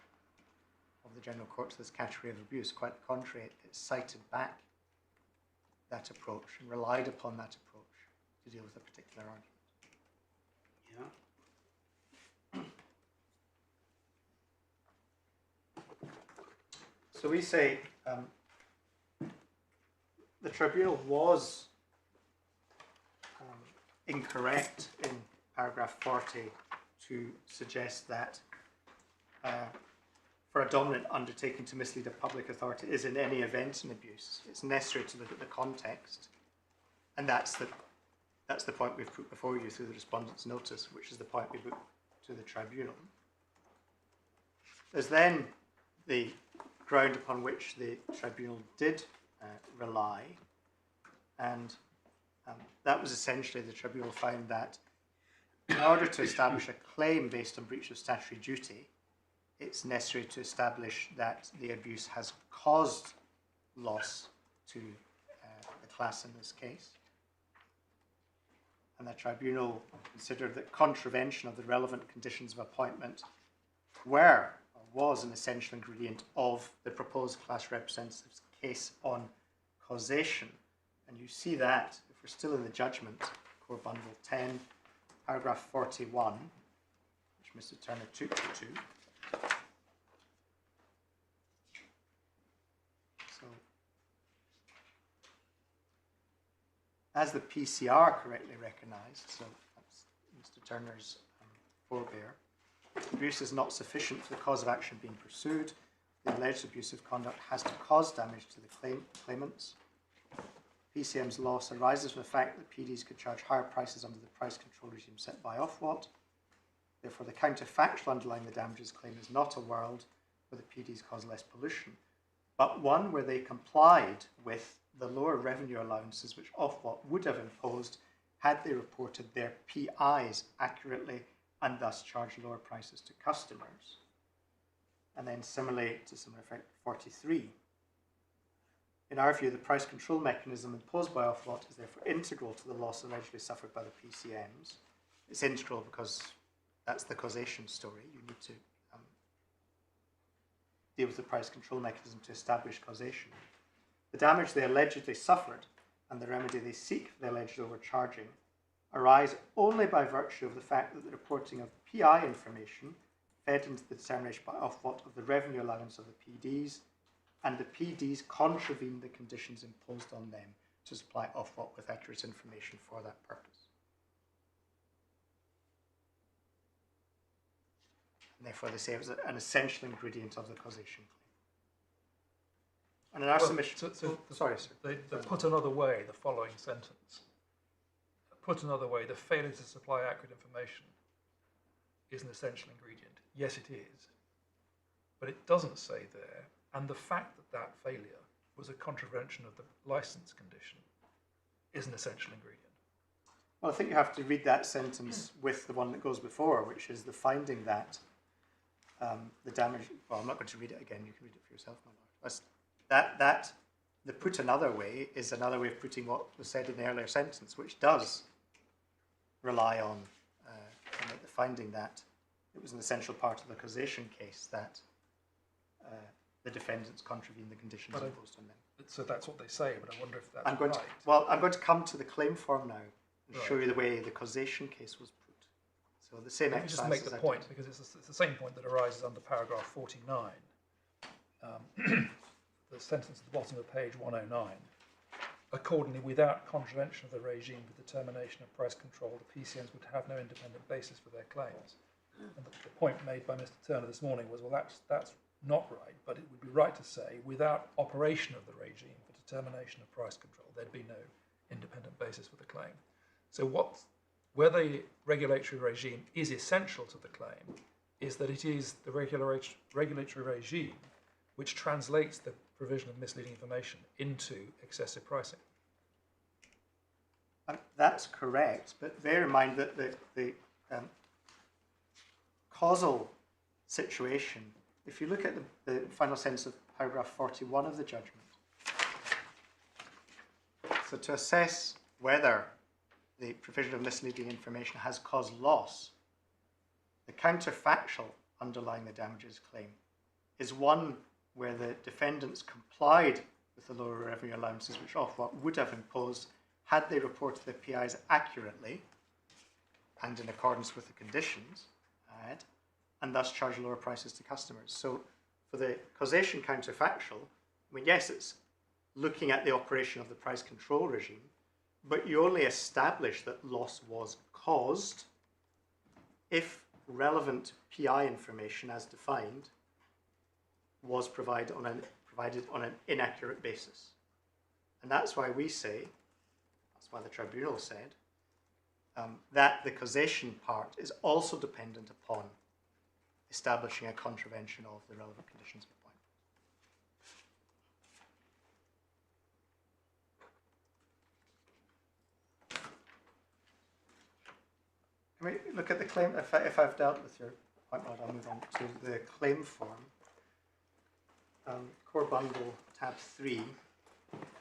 of the General Court to this category of abuse. Quite the contrary, it cited back that approach and relied upon that approach to deal with a particular argument. Yeah. So we say the tribunal was incorrect in paragraph 40 to suggest that for a dominant undertaking to mislead a public authority is in any event an abuse. It's necessary to look at the context, and that's the point we've put before you through the Respondents' notice, which is the point we put to the tribunal. There's then the ground upon which the tribunal did rely, and that was essentially the tribunal found that in order to establish a claim based on breach of statutory duty, it's necessary to establish that the abuse has caused loss to the class in this case. And the tribunal considered that contravention of the relevant conditions of appointment was an essential ingredient of the proposed class representative's case on causation. And you see that, if we're still in the judgment, Core Bundle 10, paragraph 41, which Mr. Turner took you to. So, as the PCR correctly recognised, so that's Mr. Turner's forebear, abuse is not sufficient for the cause of action being pursued. The alleged abusive conduct has to cause damage to the claimants. PCM's loss arises from the fact that PDs could charge higher prices under the price control regime set by Ofwat. Therefore, the counterfactual underlying the damages claim is not a world where the PDs cause less pollution, but one where they complied with the lower revenue allowances which Ofwat would have imposed had they reported their PIs accurately and thus charged lower prices to customers. And then similarly, to similar effect, 43. In our view, the price control mechanism imposed by Ofwat is therefore integral to the loss allegedly suffered by the PCMs. It's integral because that's the causation story. You need to deal with the price control mechanism to establish causation. The damage they allegedly suffered and the remedy they seek for the alleged overcharging arise only by virtue of the fact that the reporting of PI information fed into the determination by Ofwat of the revenue allowance of the PDs, and the PDs contravene the conditions imposed on them to supply Ofwat with accurate information for that purpose. And therefore, they say it was an essential ingredient of the causation claim. And in our submission... sorry, sir. They put another way, the following sentence. Put another way, the failure to supply accurate information is an essential ingredient. yes, it is, but it doesn't say there, and the fact that that failure was a contravention of the licence condition is an essential ingredient. Well, I think you have to read that sentence with the one that goes before, which is the finding that the damage. Well, I'm not going to read it again. You can read it for yourself, my lord. The put another way is another way of putting what was said in the earlier sentence, which does rely on the finding that it was an essential part of the causation case that the defendants contravened the conditions imposed on them. So that's what they say, but I wonder if that's I'm going right. I'm going to come to the claim form now and Right. show you the way the causation case was put. So the same Let me exercise. just make the as I point, did. because it's the same point that arises under paragraph 49. The sentence at the bottom of page 109. Accordingly, without contravention of the regime for determination of price control, the PCNs would have no independent basis for their claims. And the point made by Mr. Turner this morning was, well, that's not right, but it would be right to say, without operation of the regime for determination of price control, there'd be no independent basis for the claim. So where the regulatory regime is essential to the claim is that it is the regulatory regime which translates the provision of misleading information into excessive pricing. That's correct, but bear in mind that the causal situation, if you look at the final sentence of paragraph 41 of the judgment, so to assess whether the provision of misleading information has caused loss, the counterfactual underlying the damages claim is one where the defendants complied with the lower revenue allowances which Ofwat would have imposed had they reported their PIs accurately and in accordance with the conditions, and thus charged lower prices to customers. So for the causation counterfactual, I mean, yes, it's looking at the operation of the price control regime, but you only establish that loss was caused if relevant PI information as defined was provided on an inaccurate basis. And that's why we say, that's why the tribunal said, that the causation part is also dependent upon establishing a contravention of the relevant conditions of appointment. Can we look at the claim? If I've dealt with your point, I'll move on to the claim form. Core bundle, tab 3. If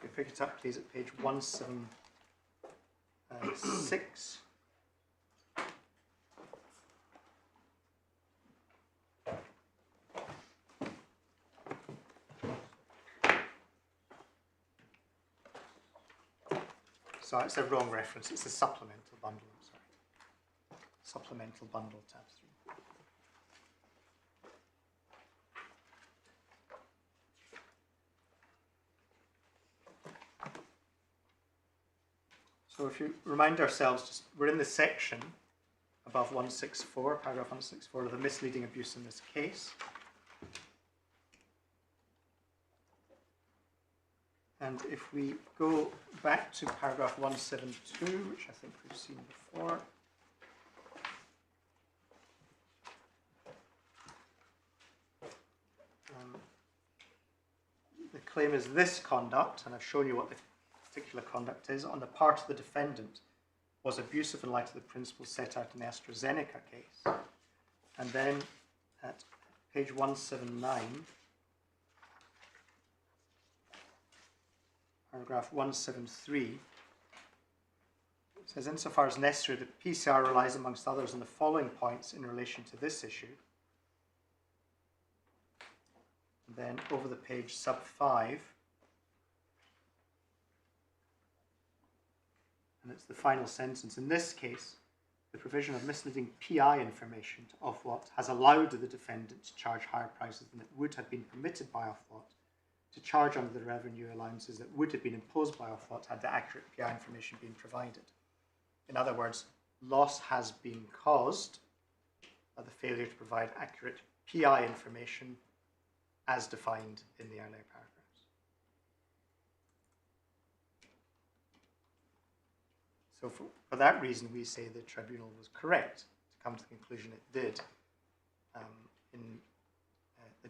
you pick it up, please, at page 176. So it's a wrong reference. It's a supplemental bundle. I'm sorry. Supplemental bundle, tab 3. So if you remind ourselves, we're in the section above 164, paragraph 164 of the misleading abuse in this case. And if we go back to paragraph 172, which I think we've seen before. The claim is this conduct, and I've shown you what the particular conduct is, on the part of the defendant was abusive in light of the principles set out in the AstraZeneca case. And then at page 179, paragraph 173, it says, insofar as necessary, the PCR relies amongst others on the following points in relation to this issue. And then over the page, sub 5, and it's the final sentence. In this case, the provision of misleading PI information to Ofwat has allowed the defendant to charge higher prices than it would have been permitted by Ofwat to charge under the revenue allowances that would have been imposed by Ofwat had the accurate PI information been provided. In other words, loss has been caused by the failure to provide accurate PI information as defined in the earlier paragraphs. So for that reason, we say the tribunal was correct to come to the conclusion it did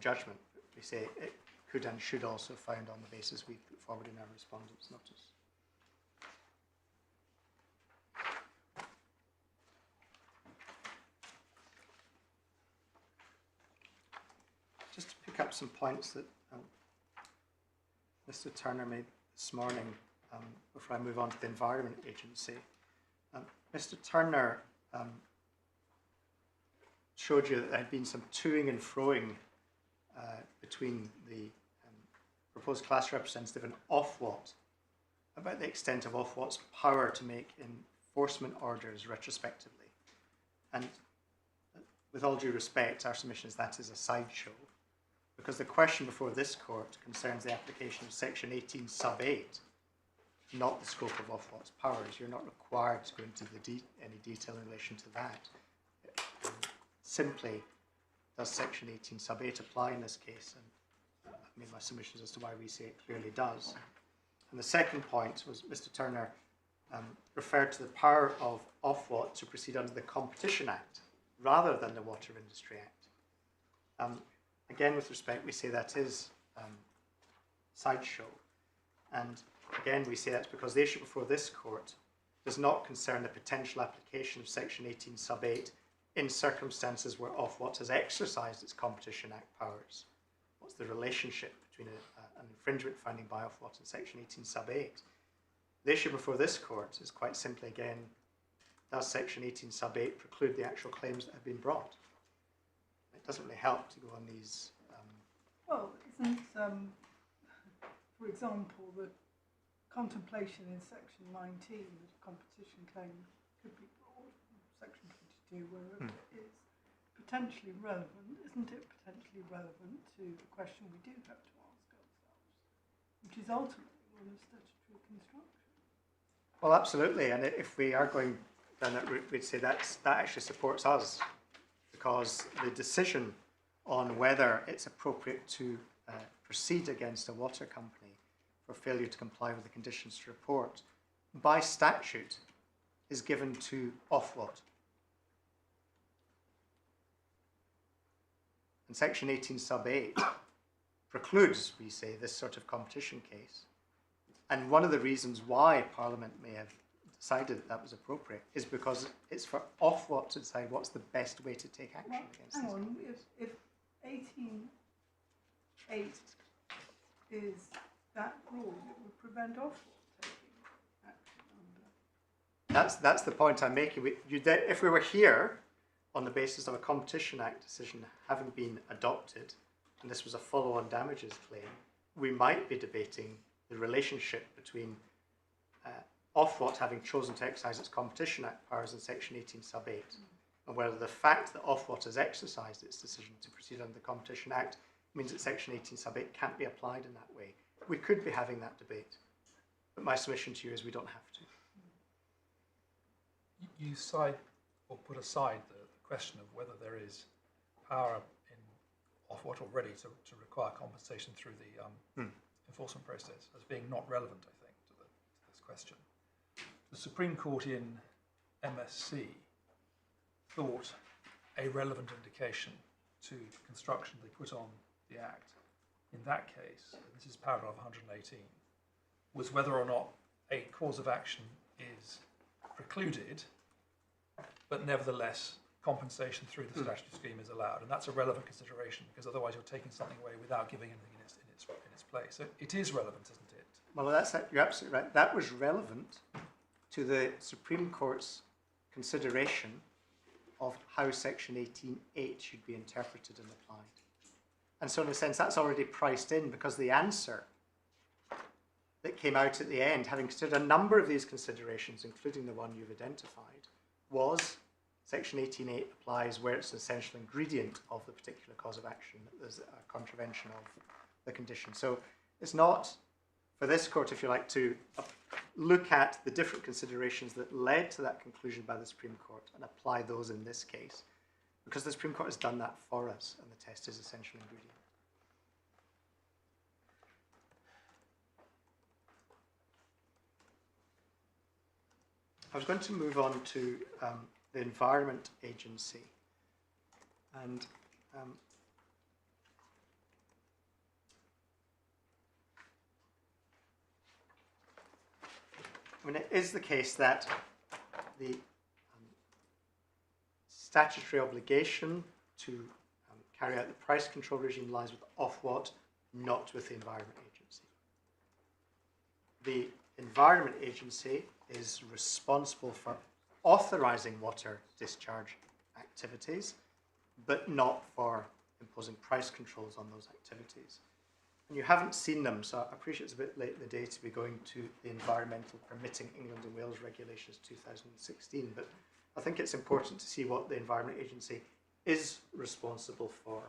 judgment. We say it could and should also found on the basis we put forward in our Respondents' notice. Just to pick up some points that Mr. Turner made this morning before I move on to the Environment Agency. Mr. Turner showed you that there had been some toing and froing between the proposed class representative and Ofwat about the extent of Ofwat's power to make enforcement orders retrospectively. And with all due respect, our submission is that is a sideshow, because the question before this court concerns the application of section 18 sub 8, not the scope of Ofwat's powers. You're not required to go into any detail in relation to that. Simply, does section 18 sub 8 apply in this case? And I've made my submissions as to why we say it clearly does. And the second point was Mr. Turner referred to the power of Ofwat to proceed under the Competition Act rather than the Water Industry Act. Again, with respect, we say that is sideshow. And again, we say that's because the issue before this court does not concern the potential application of section 18 sub 8 in circumstances where Ofwat has exercised its Competition Act powers. What's the relationship between an infringement finding by Ofwat and section 18 sub 8? The issue before this court is quite simply, again, does section 18 sub 8 preclude the actual claims that have been brought? It doesn't really help to go on these. Well, isn't, for example, the contemplation in section 19 that a competition claim could be brought, section 22, where it is potentially relevant, isn't it potentially relevant to the question we do have to ask ourselves, which is ultimately one of statutory construction? Well, absolutely, and if we are going down that route, we'd say that actually supports us, because the decision on whether it's appropriate to proceed against a water company for failure to comply with the conditions to report by statute is given to Ofwat. And section 18 sub 8 precludes, we say, this sort of competition case. And one of the reasons why Parliament may have decided that that was appropriate is because it's for Ofwat to decide what's the best way to take action against hang this. on, if 18.8 is that rule, it would prevent Ofwat taking action under. That's the point I'm making. If we were here on the basis of a Competition Act decision having been adopted, and this was a follow-on damages claim, we might be debating the relationship between Ofwat having chosen to exercise its Competition Act powers in section 18 sub 8, and whether the fact that Ofwat has exercised its decision to proceed under the Competition Act means that section 18 sub 8 can't be applied in that way. We could be having that debate, but my submission to you is we don't have to. You cite or put aside the question of whether there is power in Ofwat already to require compensation through the enforcement process as being not relevant, I think, to this question. The Supreme Court in MSC thought a relevant indication to the construction they put on the Act in that case, and this is paragraph 118, was whether or not a cause of action is precluded, but nevertheless compensation through the statutory scheme is allowed, and that's a relevant consideration because otherwise you're taking something away without giving anything in its place. So it is relevant, isn't it? Well, you're absolutely right. That was relevant to the Supreme Court's consideration of how section 18.8 should be interpreted and applied. And so in a sense that's already priced in, because the answer that came out at the end, having considered a number of these considerations, including the one you've identified, was section 18.8 applies where it's an essential ingredient of the particular cause of action that there's a contravention of the condition. So it's not for this court, if you like, to look at the different considerations that led to that conclusion by the Supreme Court and apply those in this case, because the Supreme Court has done that for us, and the test is essential ingredient. I was going to move on to the Environment Agency, and I mean, it is the case that the statutory obligation to carry out the price control regime lies with Ofwat, not with the Environment Agency. The Environment Agency is responsible for authorising water discharge activities, but not for imposing price controls on those activities. And you haven't seen them, so I appreciate it's a bit late in the day to be going to the Environmental Permitting England and Wales Regulations 2016, but I think it's important to see what the Environment Agency is responsible for.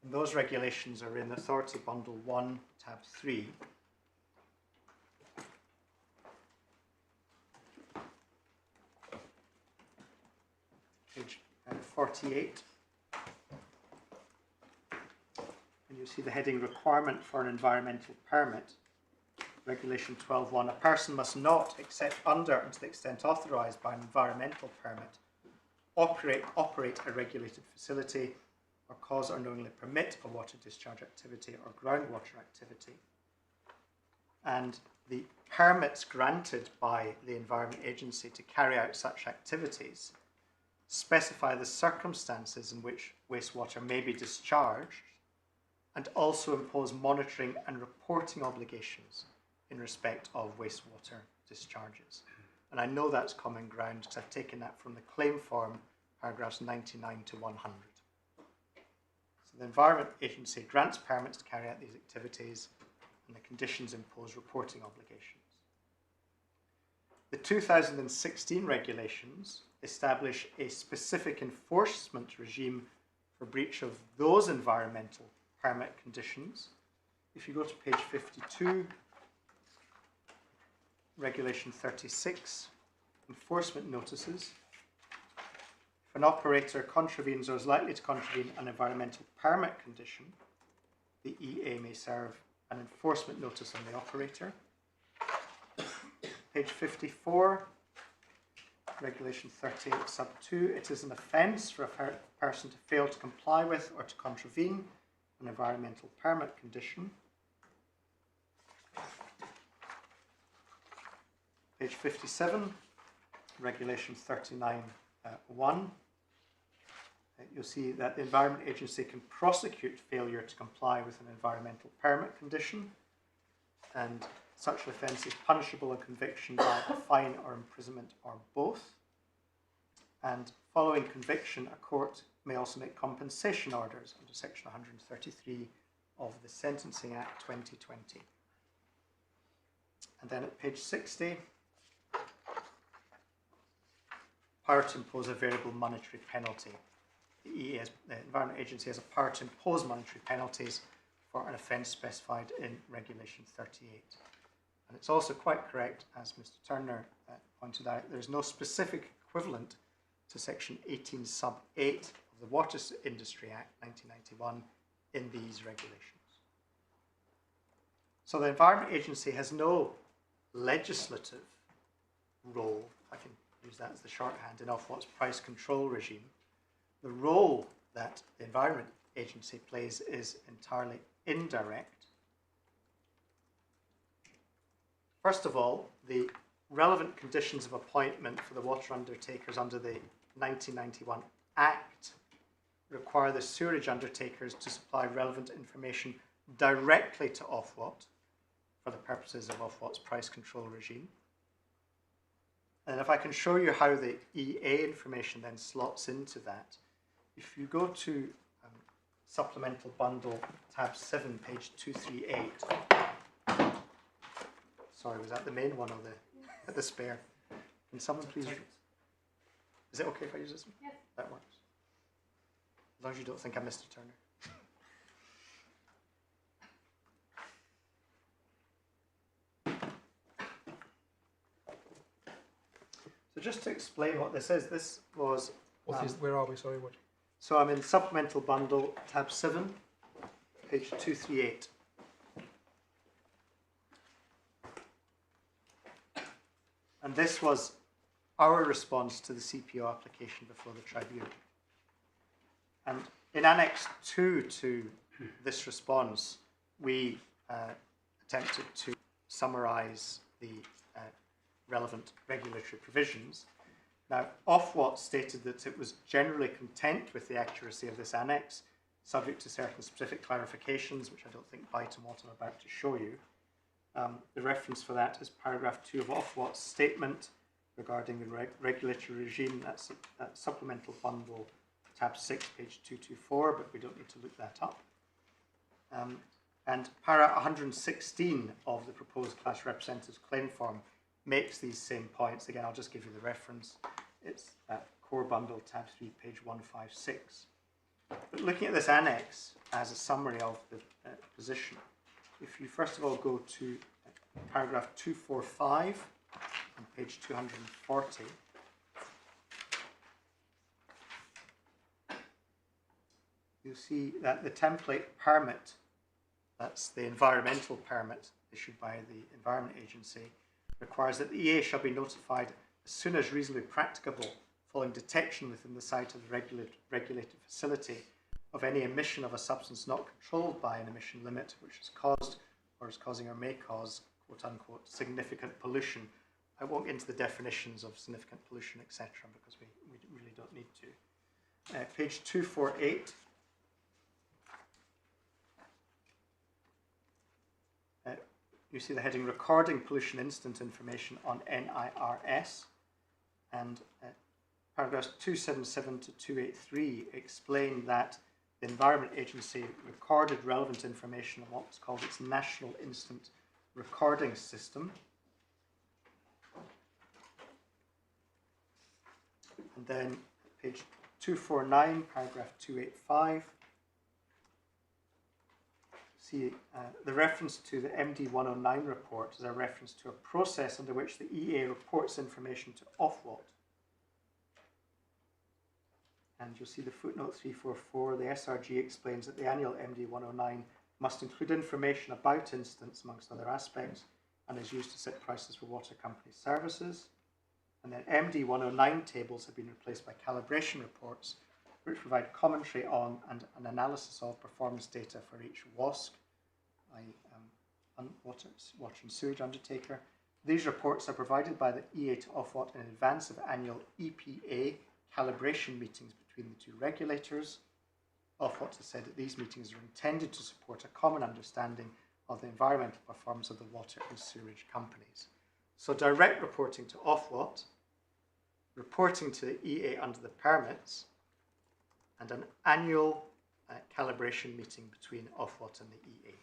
And those regulations are in Authority Bundle 1, tab 3. Page 48. And you see the heading Requirement for an Environmental Permit. Regulation 12.1. A person must not, except under and to the extent authorised by an environmental permit, operate a regulated facility or cause or knowingly permit a water discharge activity or groundwater activity. And the permits granted by the Environment Agency to carry out such activities specify the circumstances in which wastewater may be discharged and also impose monitoring and reporting obligations in respect of wastewater discharges. And I know that's common ground because I've taken that from the claim form, paragraphs 99 to 100. So the Environment Agency grants permits to carry out these activities and the conditions impose reporting obligations. The 2016 regulations establish a specific enforcement regime for breach of those environmental permit conditions. If you go to page 52, Regulation 36, enforcement notices. If an operator contravenes or is likely to contravene an environmental permit condition, the EA may serve an enforcement notice on the operator. Page 54, Regulation 38, sub 2. It is an offence for a person to fail to comply with or to contravene an environmental permit condition. Page 57, Regulation 39.1. You'll see that the Environment Agency can prosecute failure to comply with an environmental permit condition, and such an offence is punishable on conviction by a fine or imprisonment or both. And following conviction, a court may also make compensation orders under Section 133 of the Sentencing Act 2020. And then at page 60, power to impose a variable monetary penalty. The Environment Agency has a power to impose monetary penalties for an offence specified in Regulation 38. And it's also quite correct, as Mr. Turner pointed out, there is no specific equivalent to Section 18 sub 8 of the Water Industry Act 1991 in these regulations. So the Environment Agency has no legislative role, I can use that as the shorthand, in Ofwat's price control regime. The role that the Environment Agency plays is entirely indirect. First of all, the relevant conditions of appointment for the water undertakers under the 1991 Act require the sewerage undertakers to supply relevant information directly to Ofwat for the purposes of Ofwat's price control regime. And if I can show you how the EA information then slots into that, if you go to Supplemental Bundle, tab 7, page 238. Sorry, was that the main one or the spare? Can someone please... Is it okay if I use this one? Yes. That works. As long as you don't think I'm Mr. Turner. So just to explain what this is, this was... Where are we? Sorry, what? So I'm in Supplemental Bundle, tab 7, page 238. And this was our response to the CPO application before the tribunal. And in Annex 2 to this response, we attempted to summarise the relevant regulatory provisions. Now, Ofwat stated that it was generally content with the accuracy of this annex, subject to certain specific clarifications, which I don't think bite on what I'm about to show you. The reference for that is paragraph 2 of Ofwat's statement regarding the regulatory regime. That's supplemental bundle, tab 6, page 224, but we don't need to look that up. And para 116 of the proposed class representatives claim form makes these same points. Again, I'll just give you the reference. It's core bundle, tab 3, page 156. But looking at this annex as a summary of the position, if you first of all go to paragraph 245 on page 240, you'll see that the template permit, that's the environmental permit issued by the Environment Agency, requires that the EA shall be notified as soon as reasonably practicable following detection within the site of the regulated facility of any emission of a substance not controlled by an emission limit which has caused or is causing or may cause, quote unquote, significant pollution. I won't get into the definitions of significant pollution, etc., because we really don't need to. Page 248. You see the heading Recording Pollution Incident Information on NIRS, and paragraphs 277 to 283 explain that the Environment Agency recorded relevant information on what's called its National Incident Recording System. And then page 249, paragraph 285. See, the reference to the MD 109 report is a reference to a process under which the EA reports information to Ofwat. And you'll see the footnote 344, the SRG explains that the annual MD 109 must include information about incidents amongst other aspects and is used to set prices for water company services. And then MD 109 tables have been replaced by calibration reports, which provide commentary on and an analysis of performance data for each WASC, water and sewage undertaker. These reports are provided by the EA to Ofwat in advance of annual EPA calibration meetings between the two regulators. Ofwat has said that these meetings are intended to support a common understanding of the environmental performance of the water and sewage companies. So direct reporting to Ofwat, reporting to the EA under the permits, and an annual calibration meeting between Ofwat and the EA.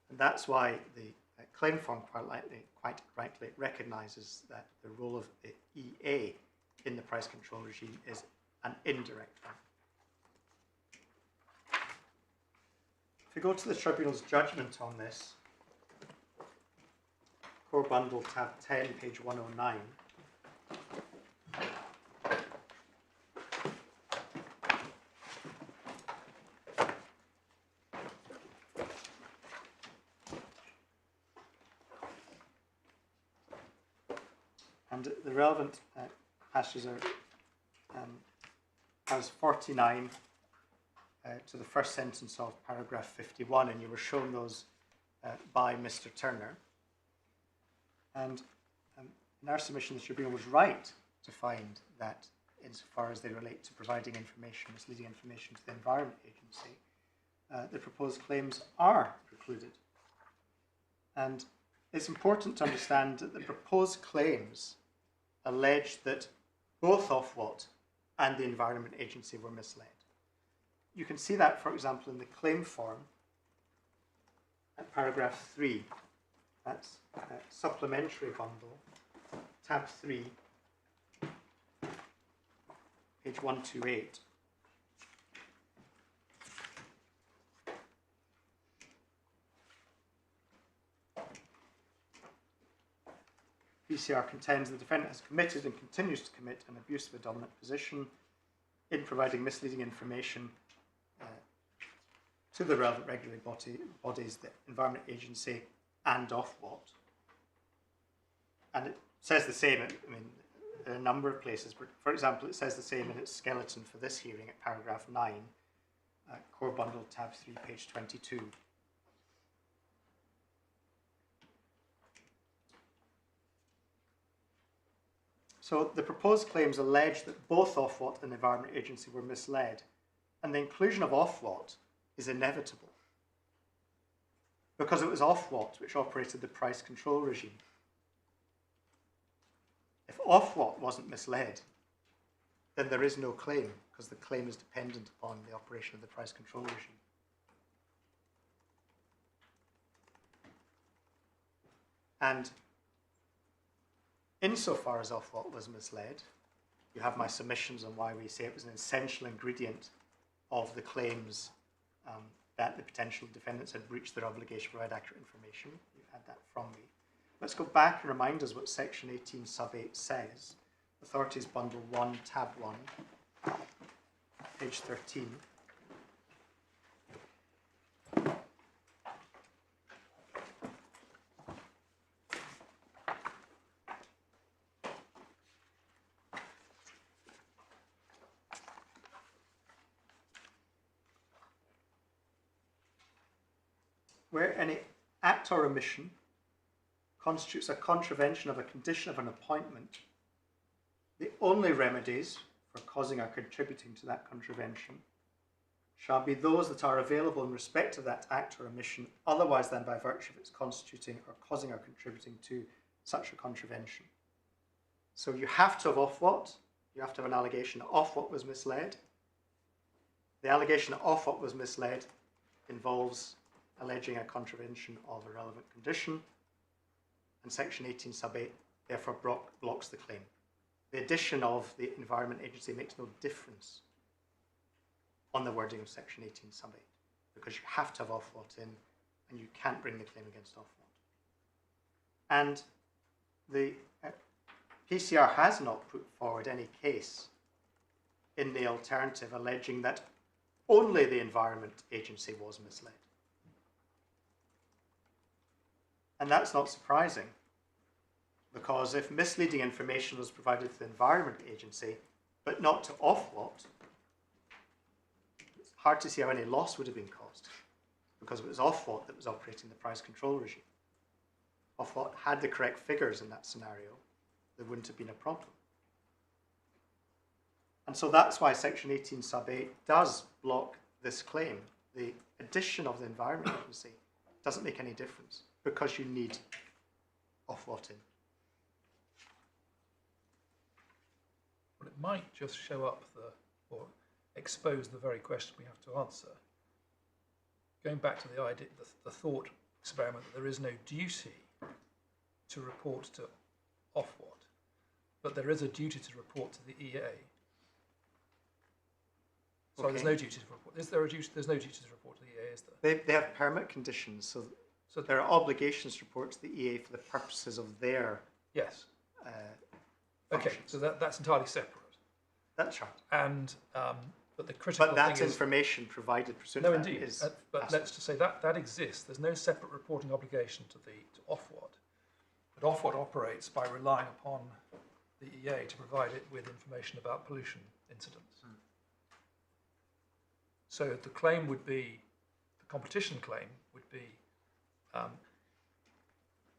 And that's why the claim form quite rightly recognises that the role of the EA in the price control regime is an indirect one. If we go to the Tribunal's judgment on this, Core Bundle, tab 10, page 109, and the relevant passages are as 49 to the first sentence of paragraph 51, and you were shown those by Mr. Turner. And in our submission, the Tribunal was right to find that insofar as they relate to providing information, misleading information to the Environment Agency, the proposed claims are precluded. And it's important to understand that the proposed claims allege that both Ofwat and the Environment Agency were misled. You can see that, for example, in the claim form at paragraph 3. That's supplementary bundle, tab 3, page 128. PCR contends the defendant has committed and continues to commit an abuse of a dominant position in providing misleading information to the relevant regulatory bodies, the Environment Agency and Ofwat. And it says the same, I mean, there are a number of places, but for example, it says the same in its skeleton for this hearing at paragraph 9, Core Bundle, tab 3, page 22. So the proposed claims allege that both Ofwat and the Environment Agency were misled, and the inclusion of Ofwat is inevitable because it was Ofwat which operated the price control regime. If Ofwat wasn't misled, then there is no claim because the claim is dependent upon the operation of the price control regime. And insofar as Ofwat was misled, you have my submissions on why we say it was an essential ingredient of the claims that the potential defendants had breached their obligation to provide accurate information. You've had that from me. Let's go back and remind us what section 18 sub 8 says. Authorities Bundle 1, tab 1, page 13. Where any act or omission constitutes a contravention of a condition of an appointment, the only remedies for causing or contributing to that contravention shall be those that are available in respect of that act or omission otherwise than by virtue of its constituting or causing or contributing to such a contravention. So you have to have Ofwat, you have to have an allegation that Ofwat was misled. The allegation that Ofwat was misled involves alleging a contravention of a relevant condition, and section 18 sub 8 therefore blocks the claim. The addition of the Environment Agency makes no difference on the wording of section 18 sub 8 because you have to have Ofwat in and you can't bring the claim against Ofwat. And the PCR has not put forward any case in the alternative alleging that only the Environment Agency was misled. And that's not surprising, because if misleading information was provided to the Environment Agency, but not to Ofwat, it's hard to see how any loss would have been caused, because it was Ofwat that was operating the price control regime. Ofwat had the correct figures in that scenario, there wouldn't have been a problem. And so that's why section 18 sub 8 does block this claim. The addition of the Environment Agency doesn't make any difference, because you need Ofwat in. Well, it might just show up or expose the very question we have to answer. Going back to the idea, the thought experiment that there is no duty to report to Ofwat, but there is a duty to report to the EA. Sorry, there's no duty to report. Is there a duty? There's no duty to report to the EA, is there? They have permit conditions, so there are obligations to report to the EA for the purposes of their Yes. functions. Okay, so that's entirely separate. That's right. And but the critical But that thing is, information provided pursuant no, to that indeed. is But asked. let's just say that exists. There's no separate reporting obligation to Ofwat. But Ofwat operates by relying upon the EA to provide it with information about pollution incidents. So the claim would be, the competition claim would be,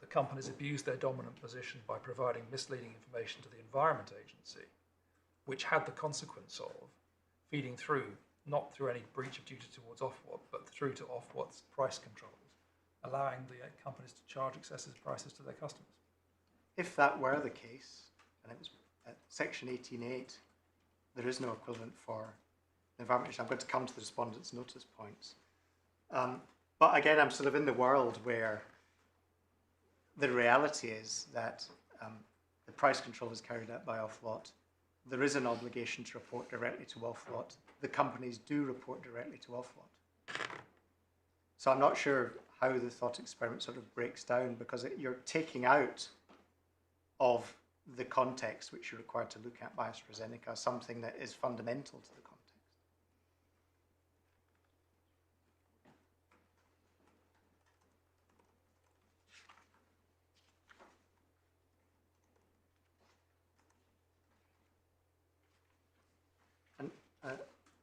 the companies abused their dominant position by providing misleading information to the Environment Agency, which had the consequence of feeding through, not through any breach of duty towards Ofwat, but through to Ofwat's price controls, allowing the companies to charge excessive prices to their customers. If that were the case, and it was section 18.8, there is no equivalent for the Environment Agency. I'm going to come to the respondents' notice points. But again, I'm sort of in the world where the reality is that the price control is carried out by Ofwat. There is an obligation to report directly to Ofwat. The companies do report directly to Ofwat. So I'm not sure how the thought experiment sort of breaks down, because you're taking out of the context which you're required to look at by AstraZeneca something that is fundamental to the context.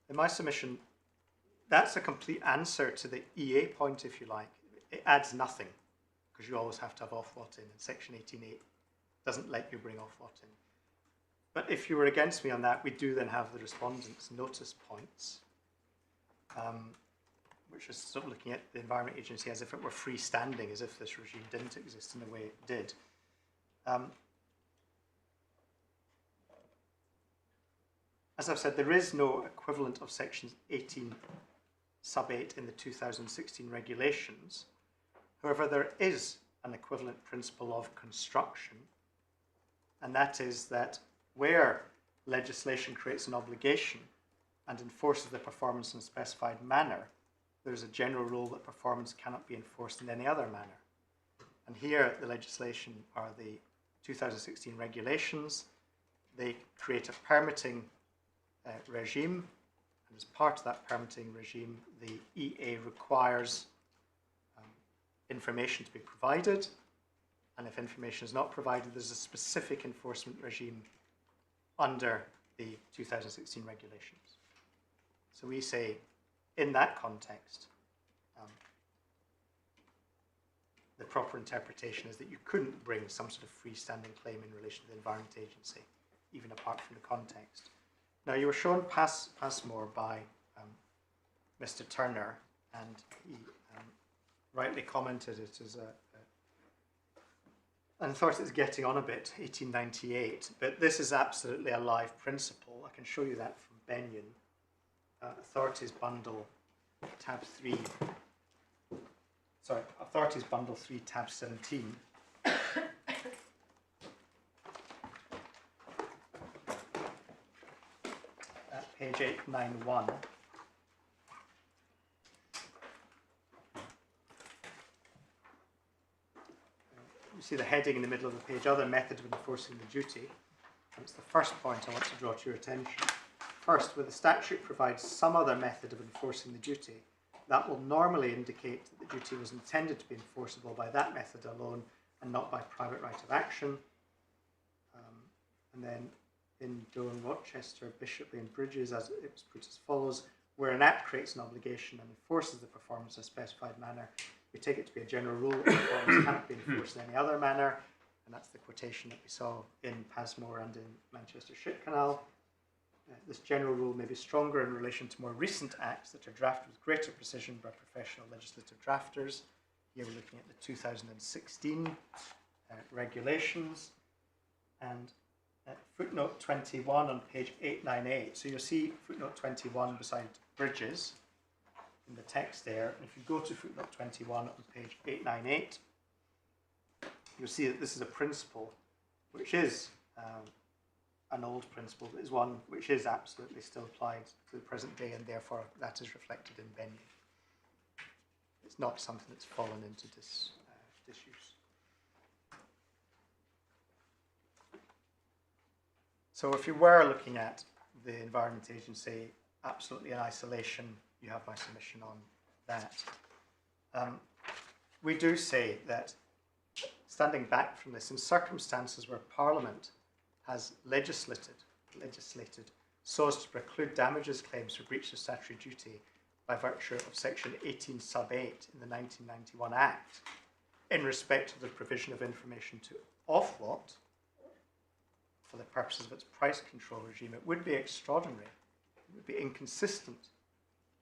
In my submission, that's a complete answer to the EA point, if you like. It adds nothing, because you always have to have Ofwat in, and section 18.8 doesn't let you bring Ofwat in. But if you were against me on that, we do then have the respondents' notice points, which is sort of looking at the Environment Agency as if it were freestanding, as if this regime didn't exist in the way it did. As I've said, there is no equivalent of section 18 sub 8 in the 2016 regulations. However, there is an equivalent principle of construction, and that is that where legislation creates an obligation and enforces the performance in a specified manner, there is a general rule that performance cannot be enforced in any other manner. And here the legislation are the 2016 regulations. They create a permitting regime, and as part of that permitting regime, the EA requires information to be provided, and if information is not provided, there's a specific enforcement regime under the 2016 regulations. So we say, in that context, the proper interpretation is that you couldn't bring some sort of freestanding claim in relation to the Environment Agency, even apart from the context. Now, you were shown Passmore by Mr. Turner, and he rightly commented it as and I thought it was getting on a bit, 1898, but this is absolutely a live principle. I can show you that from Benyon. Authorities Bundle, tab 3. Sorry, Authorities Bundle 3, tab 17. At page 891. You see the heading in the middle of the page, other method of enforcing the duty. And it's the first point I want to draw to your attention. First, where the statute provides some other method of enforcing the duty, that will normally indicate that the duty was intended to be enforceable by that method alone and not by private right of action. And then in Doe and Rochester, Bishopley and Bridges, as it was put as follows, where an act creates an obligation and enforces the performance in a specified manner, we take it to be a general rule that performance cannot be enforced in any other manner, and that's the quotation that we saw in Passmore and in Manchester Ship Canal. This general rule may be stronger in relation to more recent acts that are drafted with greater precision by professional legislative drafters. Here we're looking at the 2016 regulations, and footnote 21 on page 898. So you'll see footnote 21 beside Bridges in the text there. And if you go to footnote 21 on page 898, you'll see that this is a principle which is an old principle, but is one which is absolutely still applied to the present day, and therefore that is reflected in Benyon. It's not something that's fallen into disuse. So if you were looking at the Environment Agency absolutely in isolation, you have my submission on that. We do say that, standing back from this, in circumstances where Parliament has legislated so as to preclude damages claims for breach of statutory duty by virtue of section 18 sub 8 in the 1991 Act in respect of the provision of information to Ofwat for the purposes of its price control regime, it would be extraordinary, it would be inconsistent,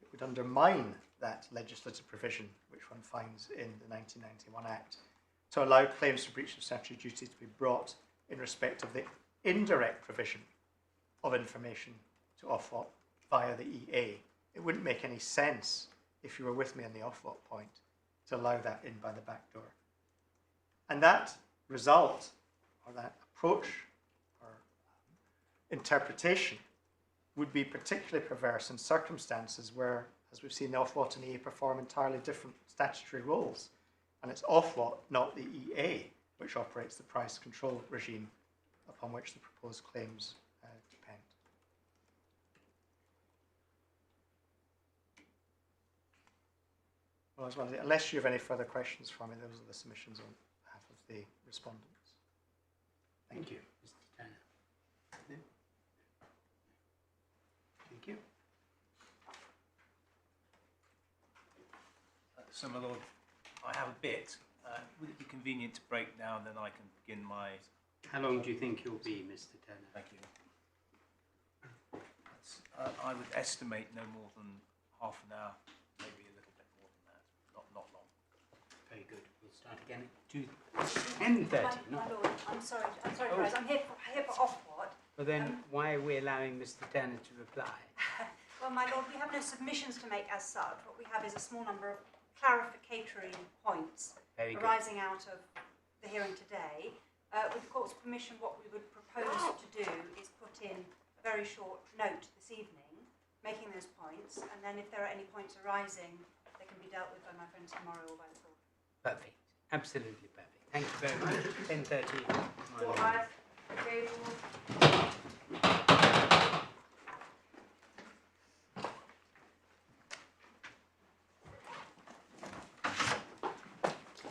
it would undermine that legislative provision which one finds in the 1991 Act to allow claims for breach of statutory duty to be brought in respect of the indirect provision of information to Ofwat via the EA. It wouldn't make any sense, if you were with me on the Ofwat point, to allow that in by the back door. And that result, or that approach, or interpretation, would be particularly perverse in circumstances where, as we've seen, the Ofwat and EA perform entirely different statutory roles. And it's Ofwat, not the EA, which operates the price control regime upon which the proposed claims depend. Well, as well, unless you have any further questions for me, those are the submissions on behalf of the respondents. Thank you, Mr. Turner. Thank you. So, my Lord, I have a bit. Would it be convenient to break down, then I can begin my... How long do you think you'll be, Mr. Turner? Thank you. I would estimate no more than half an hour, maybe a little bit more than that, not long. Very good. We'll start again at 10:30. My lord, I'm sorry, Rise. I'm here for Ofwat. But then why are we allowing Mr. Turner to reply? Well, my lord, we have no submissions to make as such. What we have is a small number of clarificatory points Very good. arising out of the hearing today. With the court's permission, what we would propose to do is put in a very short note this evening, making those points, and then if there are any points arising, they can be dealt with by my friends tomorrow or by the court. Perfect. Absolutely perfect. Thank you very much. 10:30. So I